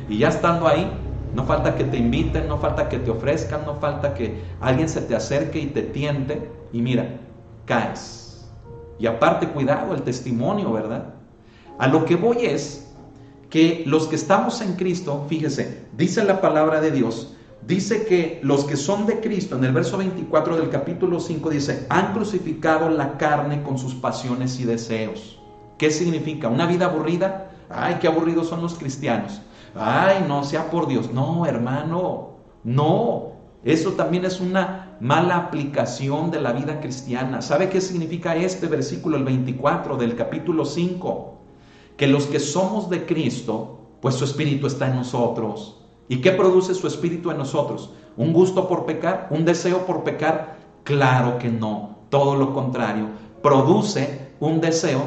Y ya estando ahí, no falta que te inviten, no falta que te ofrezcan, no falta que alguien se te acerque y te tiente, y mira, caes. Y aparte, cuidado, el testimonio, ¿verdad? A lo que voy es que los que estamos en Cristo, fíjese, dice la palabra de Dios, dice que los que son de Cristo, en el verso 24 del capítulo 5 dice: han crucificado la carne con sus pasiones y deseos. ¿Qué significa? ¿Una vida aburrida? Ay, qué aburridos son los cristianos. Ay, no, sea por Dios. No, hermano, no. Eso también es una mala aplicación de la vida cristiana. ¿Sabe qué significa este versículo, el 24 del capítulo 5? Que los que somos de Cristo, pues su Espíritu está en nosotros. ¿Y qué produce su Espíritu en nosotros? ¿Un gusto por pecar? ¿Un deseo por pecar? Claro que no, todo lo contrario. Produce un deseo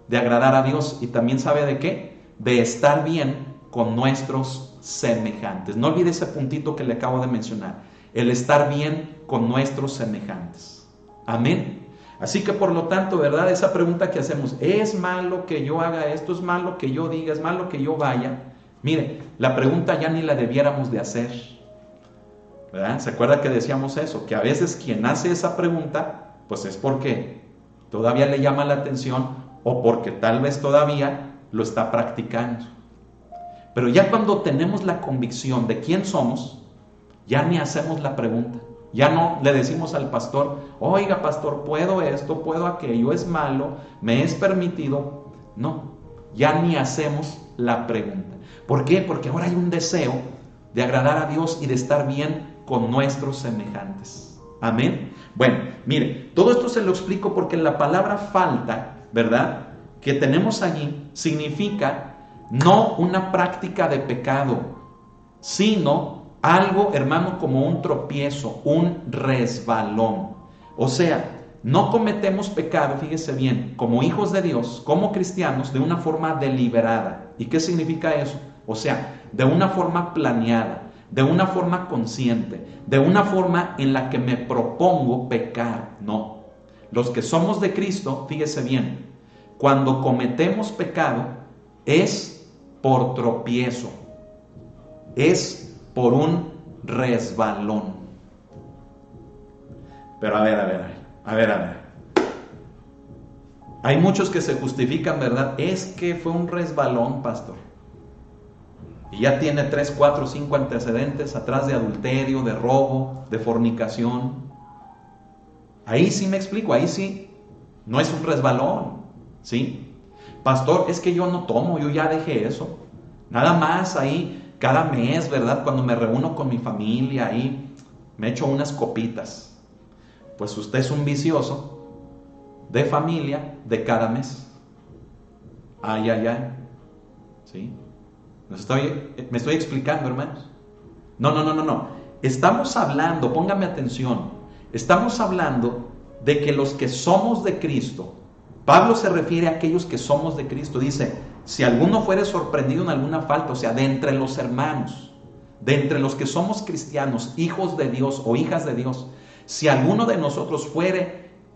de agradar a Dios. ¿Y también sabe de qué? De estar bien con nuestros semejantes. No olvide ese puntito que le acabo de mencionar, el estar bien con nuestros semejantes. Amén. Así que por lo tanto, ¿verdad? Esa pregunta que hacemos: ¿es malo que yo haga esto? ¿Es malo que yo diga? ¿Es malo que yo vaya? Mire, la pregunta ya ni la debiéramos de hacer, ¿verdad? ¿Se acuerda que decíamos eso? Que a veces quien hace esa pregunta, pues es porque todavía le llama la atención o porque tal vez todavía lo está practicando. Pero ya cuando tenemos la convicción de quién somos, ya ni hacemos la pregunta. Ya no le decimos al pastor: oiga, pastor, ¿puedo esto? ¿Puedo aquello? ¿Es malo? ¿Me es permitido? No, ya ni hacemos la pregunta. ¿Por qué? Porque ahora hay un deseo de agradar a Dios y de estar bien con nuestros semejantes. Amén. Bueno, mire, todo esto se lo explico porque la palabra falta, ¿verdad?, que tenemos allí, significa no una práctica de pecado, sino algo, hermano, como un tropiezo, un resbalón. O sea, no cometemos pecado, fíjese bien, como hijos de Dios, como cristianos, de una forma deliberada. ¿Y qué significa eso? O sea, de una forma planeada, de una forma consciente, de una forma en la que me propongo pecar. No. Los que somos de Cristo, fíjese bien, cuando cometemos pecado es por tropiezo, es por un resbalón. Pero a ver. Hay muchos que se justifican, ¿verdad? Es que fue un resbalón, pastor. y ya tiene 3, 4, 5 antecedentes atrás de adulterio, de robo, de fornicación. Ahí sí me explico, ahí sí no es un resbalón, ¿sí? Pastor, es que yo no tomo, yo ya dejé eso. Nada más ahí cada mes, ¿verdad? Cuando me reúno con mi familia, ahí me echo unas copitas. Pues usted es un vicioso de familia de cada mes. Ay, ay, ay. ¿Sí? Me estoy explicando, hermanos. No. Estamos hablando, póngame atención, estamos hablando de que los que somos de Cristo, Pablo se refiere a aquellos que somos de Cristo, dice, si alguno fuere sorprendido en alguna falta, o sea, de entre los hermanos, de entre los que somos cristianos, hijos de Dios o hijas de Dios, si alguno de nosotros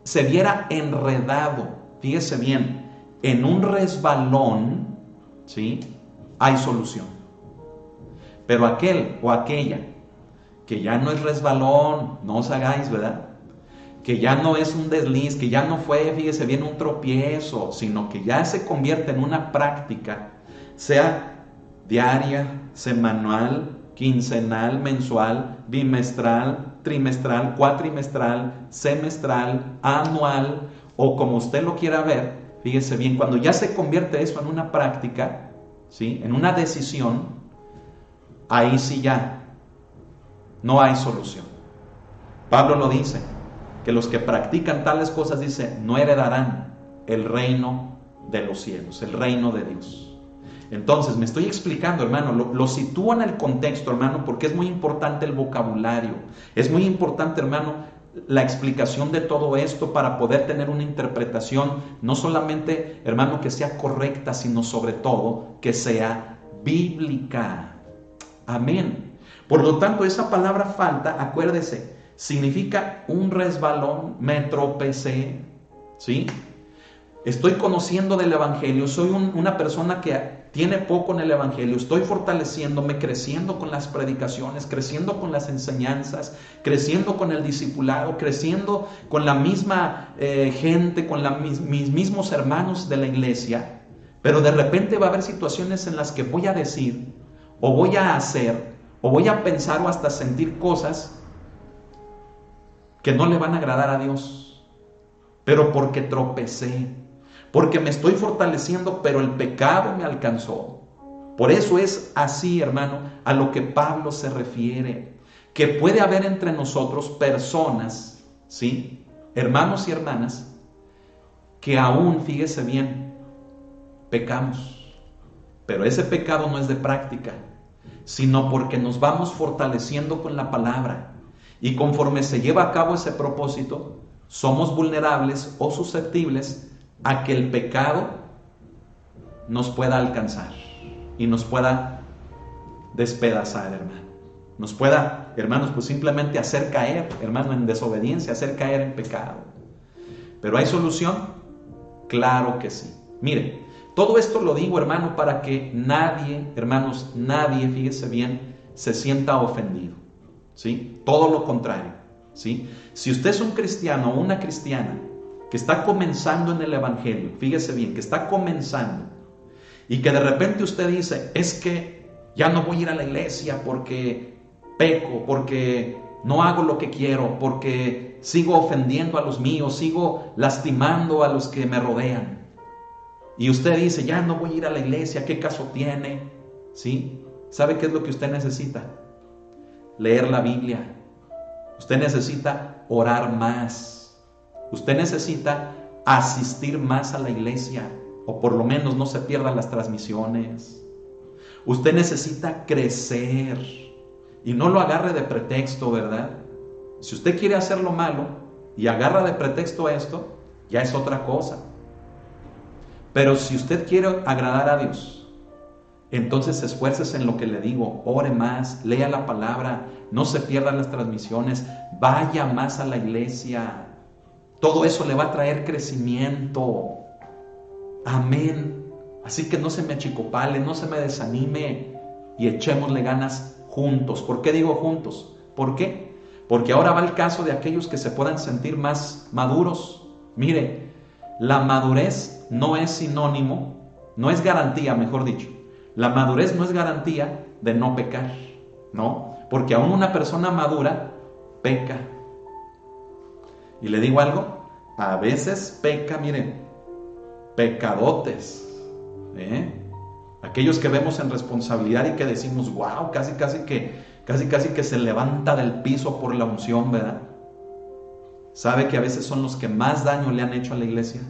se viera enredado, fíjese bien, en un resbalón, ¿sí? Hay solución. Pero aquel o aquella que ya no es resbalón, no os hagáis, ¿verdad? Que ya no es un desliz, que ya no fue, fíjese bien, un tropiezo, sino que ya se convierte en una práctica, sea diaria, semanal, quincenal, mensual, bimestral, trimestral, cuatrimestral, semestral, anual, o como usted lo quiera ver, fíjese bien, cuando ya se convierte eso en una práctica, ¿sí? En una decisión, ahí sí ya no hay solución. Pablo lo dice, que los que practican tales cosas, dice, no heredarán el reino de los cielos, el reino de Dios. Entonces, me estoy explicando, hermano, lo sitúo en el contexto, hermano, porque es muy importante el vocabulario, es muy importante, hermano, la explicación de todo esto para poder tener una interpretación, no solamente, hermano, que sea correcta, sino sobre todo que sea bíblica. Amén. Por lo tanto, esa palabra falta, acuérdese, significa un resbalón, me tropecé, ¿sí? Estoy conociendo del Evangelio, soy una persona que tiene poco en el Evangelio, estoy fortaleciéndome, creciendo con las predicaciones, creciendo con las enseñanzas, creciendo con el discipulado, creciendo con la misma gente, con mis mismos hermanos de la iglesia, pero de repente va a haber situaciones en las que voy a decir, o voy a hacer, o voy a pensar o hasta sentir cosas que no le van a agradar a Dios, pero porque tropecé, porque me estoy fortaleciendo, pero el pecado me alcanzó. Por eso es así, hermano, a lo que Pablo se refiere, que puede haber entre nosotros personas, ¿sí? Hermanos y hermanas, que aún, fíjese bien, pecamos, pero ese pecado no es de práctica, sino porque nos vamos fortaleciendo con la palabra. Y conforme se lleva a cabo ese propósito, somos vulnerables o susceptibles a que el pecado nos pueda alcanzar y nos pueda despedazar, hermano. Nos pueda, hermanos, pues simplemente hacer caer, hermano, en desobediencia, hacer caer en pecado. ¿Pero hay solución? Claro que sí. Mire, todo esto lo digo, hermano, para que nadie, hermanos, nadie, fíjese bien, se sienta ofendido, ¿sí? Todo lo contrario, ¿sí? Si usted es un cristiano o una cristiana que está comenzando en el Evangelio, fíjese bien, que está comenzando y que de repente usted dice, es que ya no voy a ir a la iglesia porque peco, porque no hago lo que quiero, porque sigo ofendiendo a los míos, sigo lastimando a los que me rodean. Y usted dice, ya no voy a ir a la iglesia, ¿qué caso tiene? ¿Sí? ¿Sabe qué es lo que usted necesita? Leer la Biblia. Usted necesita orar más. Usted necesita asistir más a la iglesia, o por lo menos no se pierdan las transmisiones. Usted necesita crecer y no lo agarre de pretexto, ¿verdad? Si usted quiere hacer lo malo y agarra de pretexto esto, ya es otra cosa. Pero si usted quiere agradar a Dios, entonces esfuércese en lo que le digo, ore más, lea la palabra, no se pierdan las transmisiones, vaya más a la iglesia. Todo eso le va a traer crecimiento. Amén. Así que no se me achicopale, no se me desanime y echémosle ganas juntos. ¿Por qué digo juntos? ¿Por qué? Porque ahora va el caso de aquellos que se puedan sentir más maduros. Mire, la madurez no es sinónimo, no es garantía, mejor dicho. La madurez no es garantía de no pecar, ¿no? Porque aún una persona madura peca. Y le digo algo, a veces peca, miren, pecadotes, aquellos que vemos en responsabilidad y que decimos, wow, casi que se levanta del piso por la unción, ¿verdad? ¿Sabe que a veces son los que más daño le han hecho a la iglesia?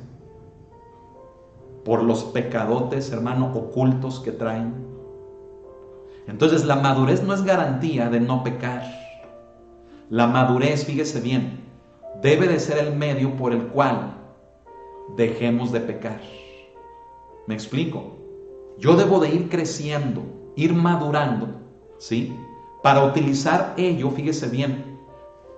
Por los pecadotes, hermano, ocultos que traen. Entonces la madurez no es garantía de no pecar. La madurez, fíjese bien, debe de ser el medio por el cual dejemos de pecar. ¿Me explico? Yo debo de ir creciendo, ir madurando, ¿sí? Para utilizar ello, fíjese bien,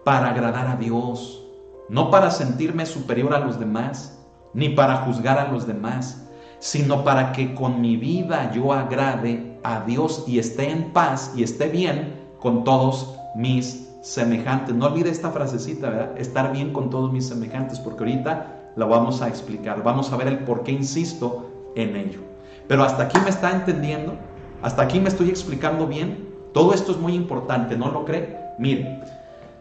para agradar a Dios, no para sentirme superior a los demás, ni para juzgar a los demás, sino para que con mi vida yo agrade a Dios y esté en paz y esté bien con todos mis semejantes. No olvide esta frasecita, ¿verdad? Estar bien con todos mis semejantes, porque ahorita la vamos a explicar. Vamos a ver el por qué insisto en ello. Pero hasta aquí me está entendiendo, hasta aquí me estoy explicando bien. Todo esto es muy importante, ¿no lo cree? Mire,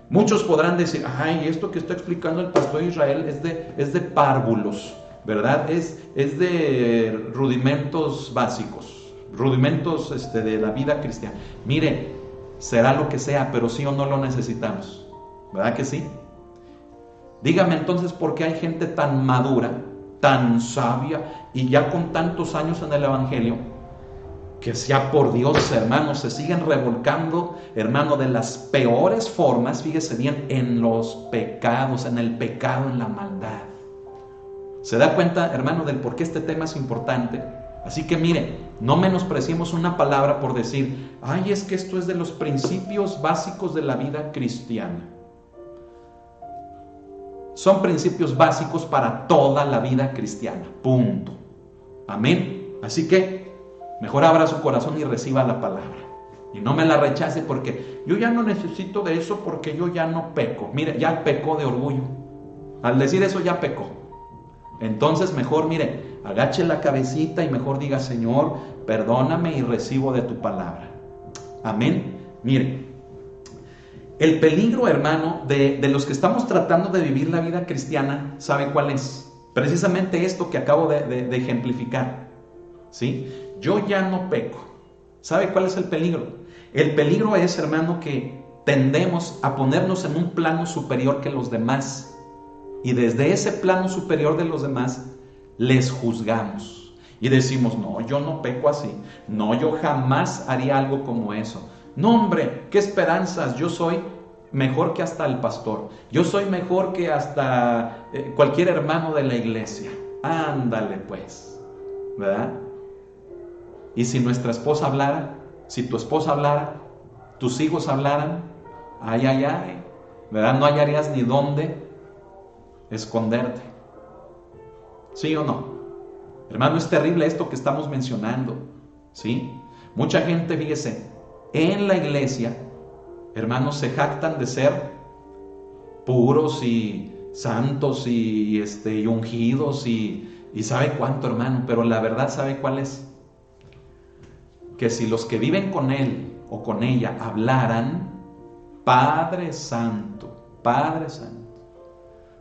muchos podrán decir, ay, esto que está explicando el pastor Israel es de párvulos, ¿verdad? Es de rudimentos básicos, rudimentos de la vida cristiana. Mire, será lo que sea, pero sí o no lo necesitamos, ¿verdad que sí? Dígame entonces por qué hay gente tan madura, tan sabia y ya con tantos años en el evangelio, que sea por Dios, hermano, se siguen revolcando, hermano, de las peores formas, fíjese bien, en los pecados, en el pecado, en la maldad. ¿Se da cuenta, hermano, del por qué este tema es importante? Así que mire, no menospreciemos una palabra por decir, ay, es que esto es de los principios básicos de la vida cristiana. Son principios básicos para toda la vida cristiana, punto. Amén. Así que mejor abra su corazón y reciba la palabra. Y no me la rechace porque yo ya no necesito de eso porque yo ya no peco. Mire, ya pecó de orgullo. Al decir eso ya pecó. Entonces mejor, mire, agache la cabecita y mejor diga, Señor, perdóname y recibo de tu palabra. Amén. Mire, el peligro, hermano, de los que estamos tratando de vivir la vida cristiana, ¿sabe cuál es? Precisamente esto que acabo de ejemplificar. ¿Sí? Yo ya no peco. ¿Sabe cuál es el peligro? El peligro es, hermano, que tendemos a ponernos en un plano superior que los demás. Y desde ese plano superior de los demás, les juzgamos. Y decimos, no, yo no peco así. No, yo jamás haría algo como eso. No, hombre, qué esperanzas. Yo soy mejor que hasta el pastor. Yo soy mejor que hasta cualquier hermano de la iglesia. Ándale pues, ¿verdad? Y si nuestra esposa hablara, si tu esposa hablara, tus hijos hablaran, ay, ay, ay, ¿verdad? No hallarías ni dónde esconderte. ¿Sí o no? Hermano, es terrible esto que estamos mencionando, ¿sí? Mucha gente, fíjese, en la iglesia, hermanos, se jactan de ser puros y santos y ungidos y sabe cuánto, hermano, pero la verdad, ¿sabe cuál es? Que si los que viven con él o con ella hablaran, Padre Santo,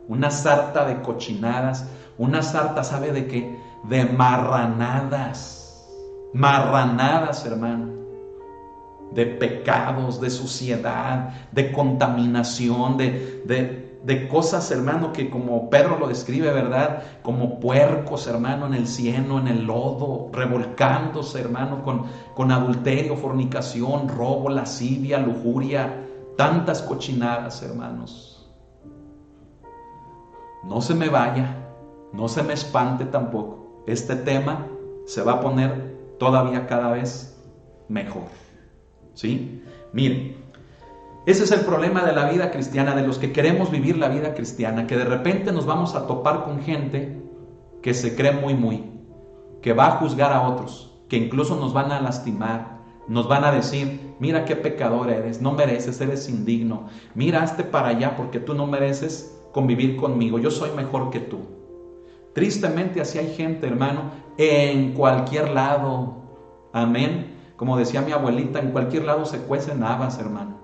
una sarta de cochinadas, una sarta, ¿sabe de qué? De marranadas, hermano, de pecados, de suciedad, de contaminación, de cosas, hermano, que como Pedro lo describe, ¿verdad? Como puercos, hermano, en el cieno, en el lodo, revolcándose, hermano, con adulterio, fornicación, robo, lascivia, lujuria, tantas cochinadas, hermanos. No se me vaya, no se me espante tampoco. Este tema se va a poner todavía cada vez mejor, ¿sí? Miren, ese es el problema de la vida cristiana, de los que queremos vivir la vida cristiana, que de repente nos vamos a topar con gente que se cree muy, que va a juzgar a otros, que incluso nos van a lastimar, nos van a decir, mira qué pecador eres, no mereces, eres indigno, mira, hazte para allá porque tú no mereces convivir conmigo, yo soy mejor que tú. Tristemente así hay gente, hermano, en cualquier lado, Amén. Como decía mi abuelita, en cualquier lado se cuecen habas, hermano.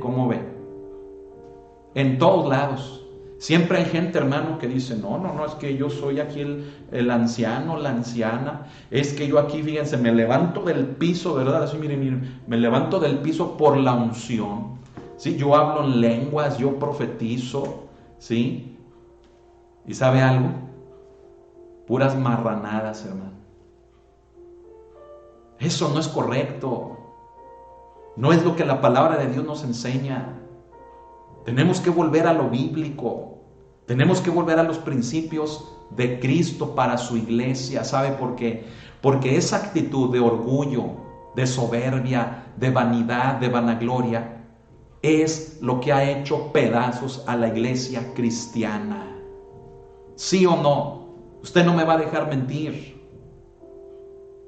¿Cómo ve? En todos lados. Siempre hay gente, hermano, que dice, no, es que yo soy aquí el anciano, la anciana. Es que yo aquí, fíjense, me levanto del piso, ¿verdad? Así, miren, me levanto del piso por la unción. ¿Sí? Yo hablo en lenguas, yo profetizo, ¿sí? ¿Y sabe algo? Puras marranadas, hermano. Eso no es correcto. No es lo que la palabra de Dios nos enseña. Tenemos que volver a lo bíblico. Tenemos que volver a los principios de Cristo para su iglesia. ¿Sabe por qué? Porque esa actitud de orgullo, de soberbia, de vanidad, de vanagloria, es lo que ha hecho pedazos a la iglesia cristiana. ¿Sí o no? Usted no me va a dejar mentir.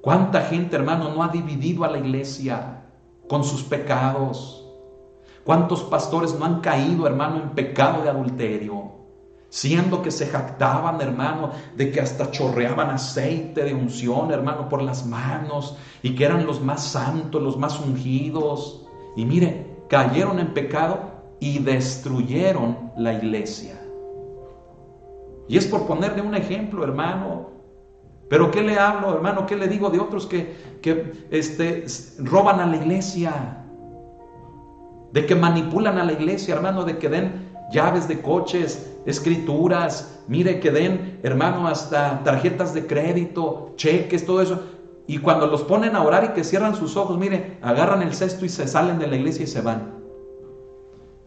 ¿Cuánta gente, hermano, no ha dividido a la iglesia con sus pecados? ¿Cuántos pastores no han caído, hermano, en pecado de adulterio? Siendo que se jactaban, hermano, de que hasta chorreaban aceite de unción, hermano, por las manos, y que eran los más santos, los más ungidos. Y mire, cayeron en pecado y destruyeron la iglesia. Y es por ponerle un ejemplo, hermano. Pero ¿qué le hablo, hermano? ¿Qué le digo de otros que roban a la iglesia? De que manipulan a la iglesia, hermano, de que den llaves de coches, escrituras, mire, que den, hermano, hasta tarjetas de crédito, cheques, todo eso. Y cuando los ponen a orar y que cierran sus ojos, mire, agarran el cesto y se salen de la iglesia y se van.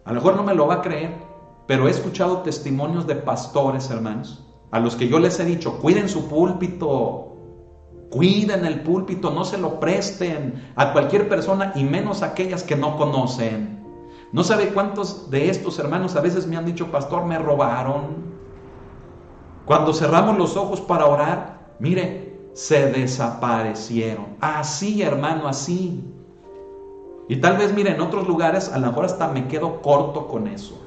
A lo mejor no me lo va a creer, pero he escuchado testimonios de pastores, hermanos, a los que yo les he dicho, cuiden su púlpito, cuiden el púlpito, no se lo presten a cualquier persona y menos a aquellas que no conocen. No sabe cuántos de estos hermanos a veces me han dicho, pastor, me robaron. Cuando cerramos los ojos para orar, mire, se desaparecieron. Así, hermano, así. Y tal vez, mire, en otros lugares a lo mejor hasta me quedo corto con eso.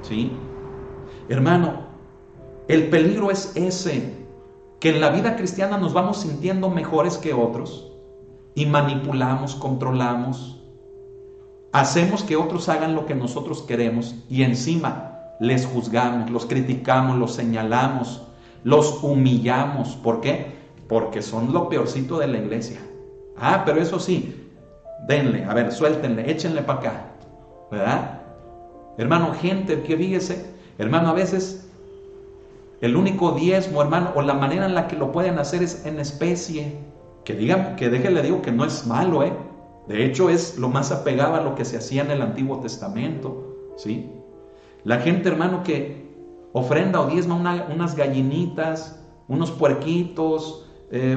¿Sí? Hermano, el peligro es ese, que en la vida cristiana nos vamos sintiendo mejores que otros y manipulamos, controlamos, hacemos que otros hagan lo que nosotros queremos y encima les juzgamos, los criticamos, los señalamos, los humillamos. ¿Por qué? Porque son lo peorcito de la iglesia. Pero eso sí, denle, a ver, suéltenle, échenle para acá, ¿verdad? Hermano, gente que fíjese, hermano, a veces el único diezmo, hermano, o la manera en la que lo pueden hacer es en especie. Que digan, que déjenle digo que no es malo, De hecho, es lo más apegado a lo que se hacía en el Antiguo Testamento, ¿sí? La gente, hermano, que ofrenda o diezma unas gallinitas, unos puerquitos,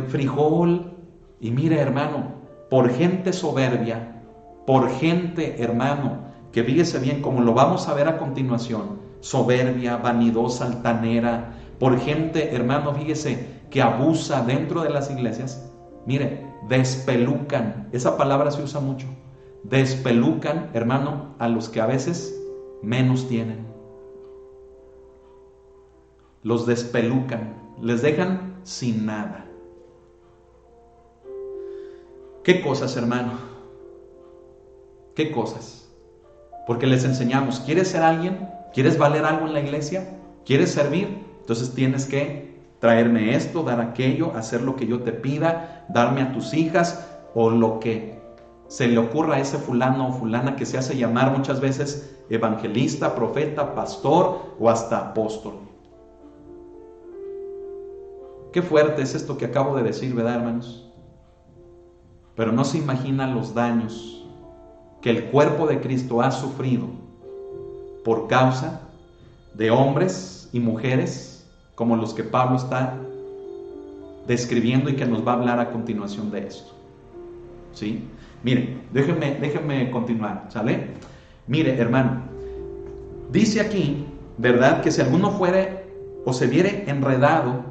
frijol. Y mire, hermano, por gente soberbia, por gente, hermano, que fíjese bien, como lo vamos a ver a continuación, soberbia, vanidosa, altanera, por gente, hermano, fíjese, que abusa dentro de las iglesias, mire, despelucan, esa palabra se usa mucho, despelucan, hermano, a los que a veces menos tienen. Los despelucan, les dejan sin nada. ¿Qué cosas, hermano? ¿Qué cosas? Porque les enseñamos, ¿quieres ser alguien? ¿Quieres valer algo en la iglesia? ¿Quieres servir? Entonces tienes que traerme esto, dar aquello, hacer lo que yo te pida, darme a tus hijas o lo que se le ocurra a ese fulano o fulana que se hace llamar muchas veces evangelista, profeta, pastor o hasta apóstol. Qué fuerte es esto que acabo de decir, ¿verdad, hermanos? Pero no se imaginan los daños que el cuerpo de Cristo ha sufrido por causa de hombres y mujeres como los que Pablo está describiendo y que nos va a hablar a continuación de esto. ¿Sí? Mire, déjenme continuar, ¿sale? Mire, hermano, dice aquí, ¿verdad? Que si alguno fuere o se viere enredado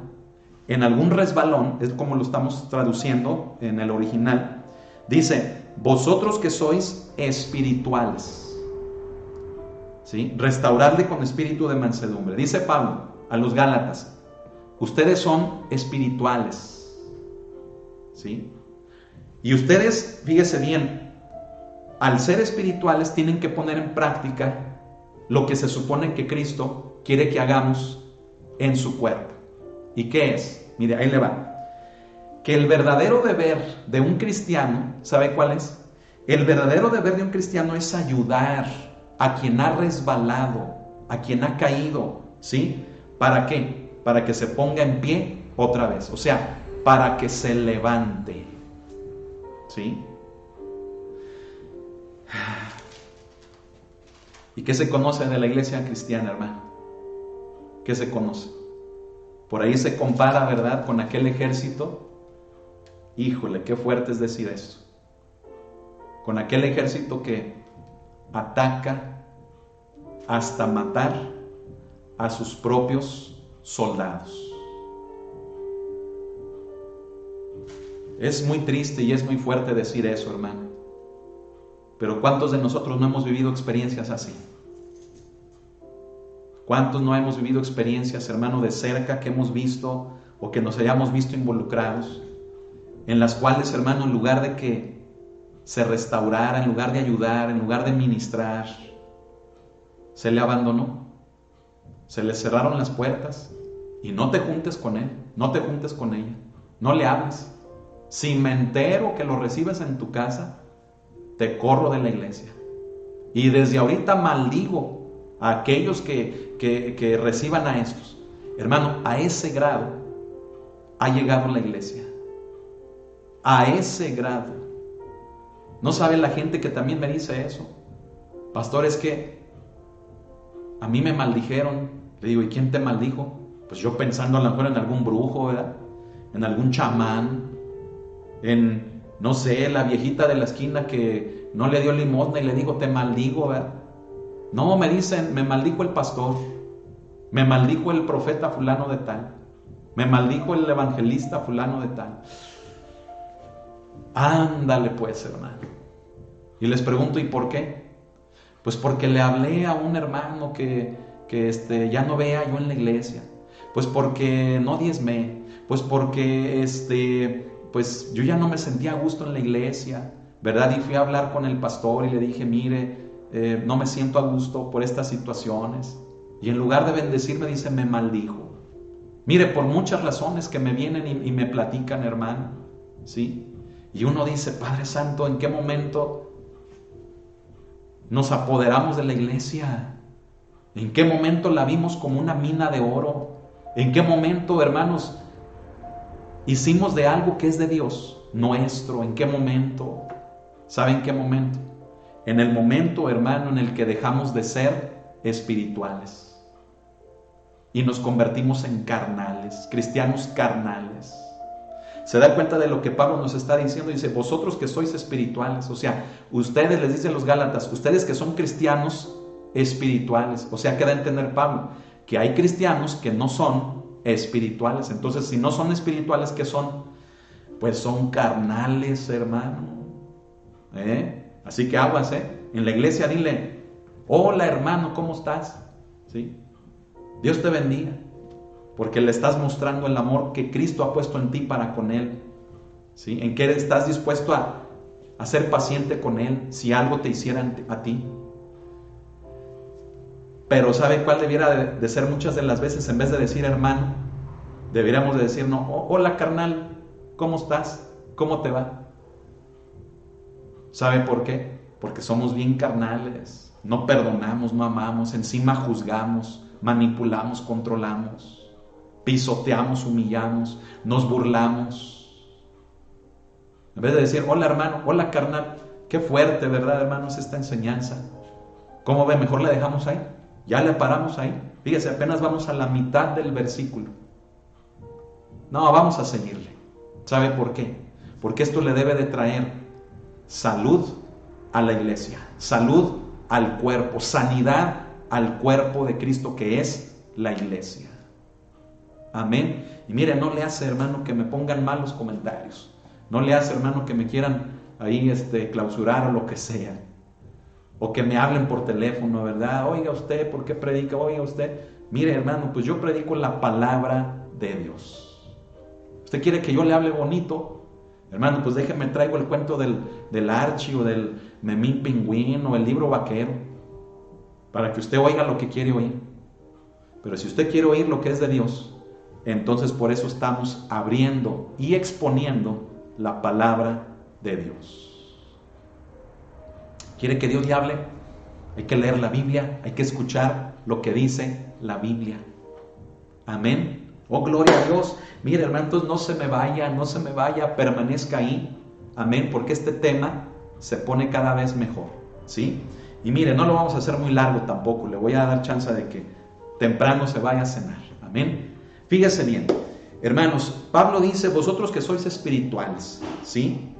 en algún resbalón, es como lo estamos traduciendo en el original, dice, vosotros que sois espirituales, ¿sí? Restauradle con espíritu de mansedumbre. Dice Pablo a los Gálatas, ustedes son espirituales, ¿sí? Y ustedes, fíjese bien, al ser espirituales tienen que poner en práctica lo que se supone que Cristo quiere que hagamos en su cuerpo. ¿Y qué es? Mire, ahí le va. Que el verdadero deber de un cristiano, ¿sabe cuál es? El verdadero deber de un cristiano es ayudar a quien ha resbalado, a quien ha caído, ¿sí? ¿Para qué? Para que se ponga en pie otra vez, o sea, para que se levante, ¿sí? ¿Y qué se conoce de la iglesia cristiana, hermano? ¿Qué se conoce? Por ahí se compara, ¿verdad?, con aquel ejército. Híjole, qué fuerte es decir esto. Con aquel ejército que ataca hasta matar a sus propios soldados. Es muy triste y es muy fuerte decir eso, hermano. Pero ¿cuántos de nosotros no hemos vivido experiencias así? ¿Cuántos no hemos vivido experiencias, hermano, de cerca que hemos visto o que nos hayamos visto involucrados, en las cuales, hermano, en lugar de que se restaurara, en lugar de ayudar, en lugar de ministrar, se le abandonó, se le cerraron las puertas y no te juntes con él, no te juntes con ella, no le hables? Si me entero que lo recibes en tu casa, te corro de la iglesia. Y desde ahorita maldigo a aquellos que reciban a estos. Hermano, a ese grado ha llegado la iglesia. A ese grado. ¿No sabe la gente que también me dice eso? Pastor, es que a mí me maldijeron. Le digo, ¿y quién te maldijo? Pues yo pensando a lo mejor en algún brujo, ¿verdad? En algún chamán, en, no sé, la viejita de la esquina que no le dio limosna y le digo, te maldigo, ¿verdad? No, me dicen, me maldijo el pastor, me maldijo el profeta fulano de tal, me maldijo el evangelista fulano de tal. Ándale pues, hermano. Y les pregunto, ¿y por qué? Pues porque le hablé a un hermano que ya no vea yo en la iglesia. Pues porque no diezmé. Pues porque pues yo ya no me sentía a gusto en la iglesia, ¿verdad? Y fui a hablar con el pastor y le dije, mire, no me siento a gusto por estas situaciones. Y en lugar de bendecirme, dice, me maldijo. Mire, por muchas razones que me vienen y me platican, hermano, ¿sí? Y uno dice, Padre Santo, ¿en qué momento nos apoderamos de la iglesia? ¿En qué momento la vimos como una mina de oro? ¿En qué momento, hermanos, hicimos de algo que es de Dios nuestro? ¿En qué momento? ¿Sabe en qué momento? En el momento, hermano, en el que dejamos de ser espirituales y nos convertimos en carnales, cristianos carnales. ¿Se da cuenta de lo que Pablo nos está diciendo? Dice, vosotros que sois espirituales, o sea, ustedes, les dicen los Gálatas, ustedes que son cristianos espirituales, o sea, que da a entender Pablo, que hay cristianos que no son espirituales. Entonces, si no son espirituales, ¿qué son? Pues son carnales, hermano. Así que aguas, en la iglesia dile, hola hermano, ¿cómo estás? ¿Sí? Dios te bendiga, porque le estás mostrando el amor que Cristo ha puesto en ti para con Él, ¿sí? En que estás dispuesto a ser paciente con Él si algo te hiciera a ti. Pero ¿sabe cuál debiera de ser muchas de las veces? En vez de decir hermano, deberíamos de decir, no, hola carnal, ¿cómo estás? ¿Cómo te va? ¿Sabe por qué? Porque somos bien carnales, no perdonamos, no amamos, encima juzgamos, manipulamos, controlamos, pisoteamos, humillamos, nos burlamos. En vez de decir, hola hermano, hola carnal, qué fuerte, ¿verdad, hermano? Es esta enseñanza. ¿Cómo ve? Mejor la dejamos ahí, ya le paramos ahí. Fíjese, apenas vamos a la mitad del versículo. No, vamos a seguirle. ¿Sabe por qué? Porque esto le debe de traer salud a la iglesia, salud al cuerpo, sanidad al cuerpo de Cristo que es la iglesia. Amén. Y mire, no le hace, hermano, que me pongan malos comentarios. No le hace, hermano, que me quieran ahí clausurar o lo que sea. O que me hablen por teléfono, ¿verdad? Oiga usted, ¿por qué predica? Oiga usted. Mire, hermano, pues yo predico la palabra de Dios. ¿Usted quiere que yo le hable bonito? Hermano, pues déjeme traigo el cuento del Archie o del Memín Pingüín o el libro vaquero, para que usted oiga lo que quiere oír. Pero si usted quiere oír lo que es de Dios, entonces por eso estamos abriendo y exponiendo la palabra de Dios. ¿Quiere que Dios le hable? Hay que leer la Biblia, hay que escuchar lo que dice la Biblia. Amén. Oh, gloria a Dios. Mire, hermano, entonces no se me vaya, permanezca ahí. Amén, porque este tema se pone cada vez mejor, ¿sí? Y mire, no lo vamos a hacer muy largo tampoco, le voy a dar chance de que temprano se vaya a cenar. Amén. Fíjese bien, hermanos, Pablo dice, vosotros que sois espirituales, ¿sí?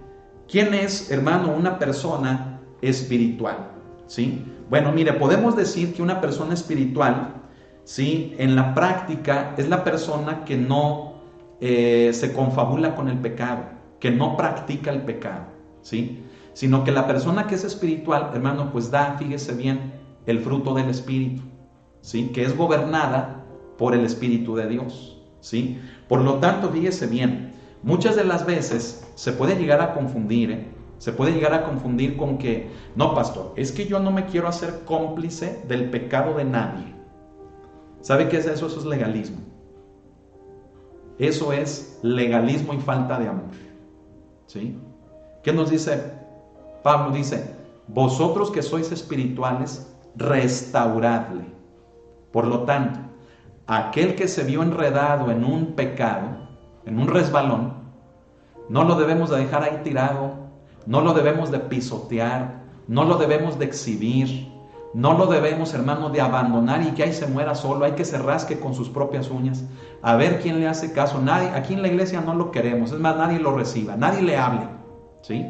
¿Quién es, hermano, una persona espiritual? ¿Sí? Bueno, mire, podemos decir que una persona espiritual, ¿sí?, en la práctica es la persona que no se confabula con el pecado, que no practica el pecado, ¿sí?, sino que la persona que es espiritual, hermano, pues da, fíjese bien, el fruto del Espíritu, ¿sí?, que es gobernada por el Espíritu de Dios, ¿sí? Por lo tanto, fíjese bien, muchas de las veces se puede llegar a confundir, se puede llegar a confundir con que, no, pastor, es que yo no me quiero hacer cómplice del pecado de nadie. ¿Sabe qué es eso? Eso es legalismo. Eso es legalismo y falta de amor, ¿sí? ¿Qué nos dice Pablo? Dice, vosotros que sois espirituales, restauradle. Por lo tanto, aquel que se vio enredado en un pecado, en un resbalón, no lo debemos de dejar ahí tirado, no lo debemos de pisotear, no lo debemos de exhibir, no lo debemos, hermano, de abandonar y que ahí se muera solo, hay que se rasque con sus propias uñas, a ver quién le hace caso. Nadie, aquí en la iglesia no lo queremos, es más, nadie lo reciba, nadie le hable, ¿sí?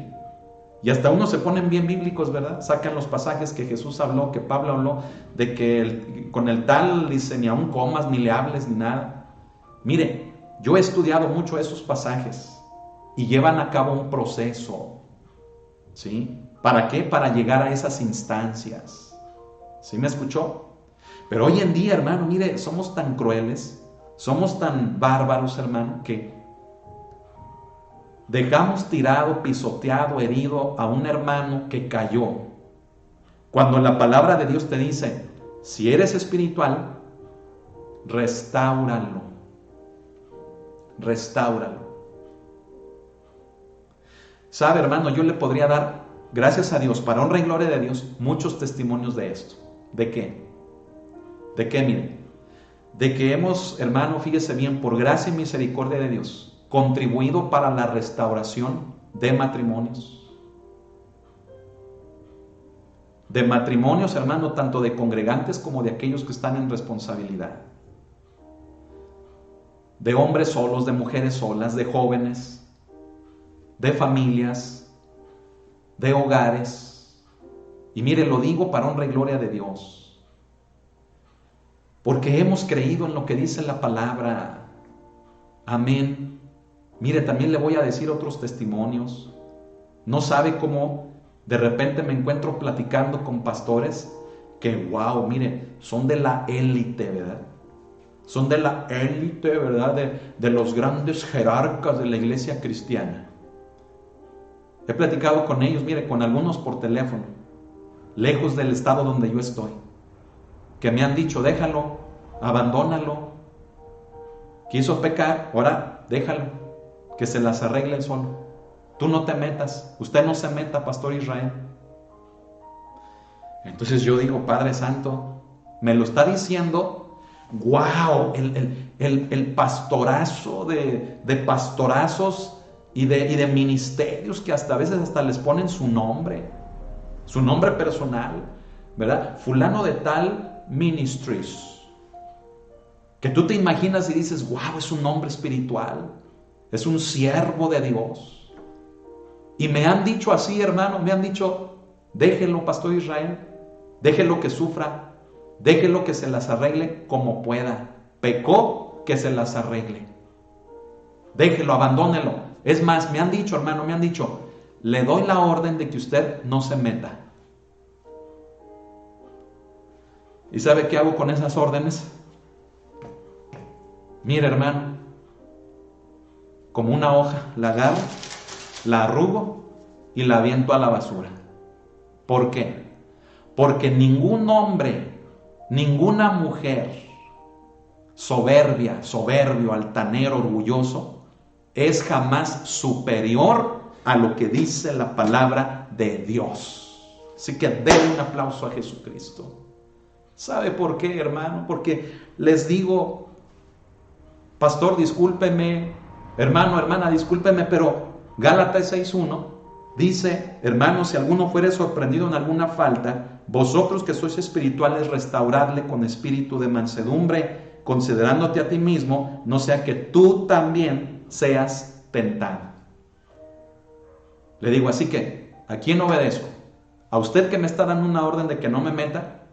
Y hasta unos se ponen bien bíblicos, ¿verdad? Sacan los pasajes que Jesús habló, que Pablo habló, de que con el tal, dice, ni aún comas, ni le hables, ni nada. Mire, yo he estudiado mucho esos pasajes y llevan a cabo un proceso, ¿sí? ¿Para qué? Para llegar a esas instancias. ¿Sí me escuchó? Pero hoy en día, hermano, mire, somos tan crueles, somos tan bárbaros, hermano, que dejamos tirado, pisoteado, herido a un hermano que cayó. Cuando la palabra de Dios te dice, si eres espiritual, restáuralo. Restáuralo. ¿Sabe, hermano? Yo le podría dar, gracias a Dios, para honra y gloria de Dios, muchos testimonios de esto. ¿De qué? ¿De qué, mire? De que hemos, hermano, fíjese bien, por gracia y misericordia de Dios, contribuido para la restauración de matrimonios. De matrimonios, hermano, tanto de congregantes como de aquellos que están en responsabilidad. De hombres solos, de mujeres solas, de jóvenes, de familias, de hogares. Y mire, lo digo para honra y gloria de Dios, porque hemos creído en lo que dice la palabra. Amén. Mire, también le voy a decir otros testimonios. No sabe cómo de repente me encuentro platicando con pastores que, wow, mire, son de la élite, ¿verdad? Son de la élite, ¿verdad? De los grandes jerarcas de la iglesia cristiana. He platicado con ellos, mire, con algunos por teléfono, lejos del estado donde yo estoy, que me han dicho, déjalo, abandónalo, quiso pecar, ahora déjalo, que se las arregle él solo, tú no te metas, usted no se meta, pastor Israel. Entonces yo digo, Padre Santo, me lo está diciendo, wow, el pastorazo de pastorazos y de ministerios que hasta a veces hasta les ponen su nombre personal, ¿verdad? Fulano de tal ministries, que tú te imaginas y dices, wow, es un hombre espiritual, es un siervo de Dios. Y me han dicho así, hermano, me han dicho, déjelo, pastor Israel, déjelo que sufra, déjelo que se las arregle como pueda, pecó, que se las arregle, déjelo, abandónelo. Es más, me han dicho, hermano, me han dicho, le doy la orden de que usted no se meta. ¿Y sabe qué hago con esas órdenes? Mire, hermano, como una hoja, la agarro la arrugo y la aviento a la basura. ¿Por qué? Porque ningún hombre, ninguna mujer soberbia, soberbio, altanero, orgulloso, es jamás superior a lo que dice la palabra de Dios. Así que denle un aplauso a Jesucristo. ¿Sabe por qué, hermano? Porque les digo, pastor, discúlpeme, hermano, hermana, discúlpeme, pero Gálatas 6:1 dice, hermano, si alguno fuere sorprendido en alguna falta, vosotros que sois espirituales, restauradle con espíritu de mansedumbre, considerándote a ti mismo, no sea que tú también seas tentado. Le digo, así que, ¿a quién obedezco? ¿A usted que me está dando una orden de que no me meta?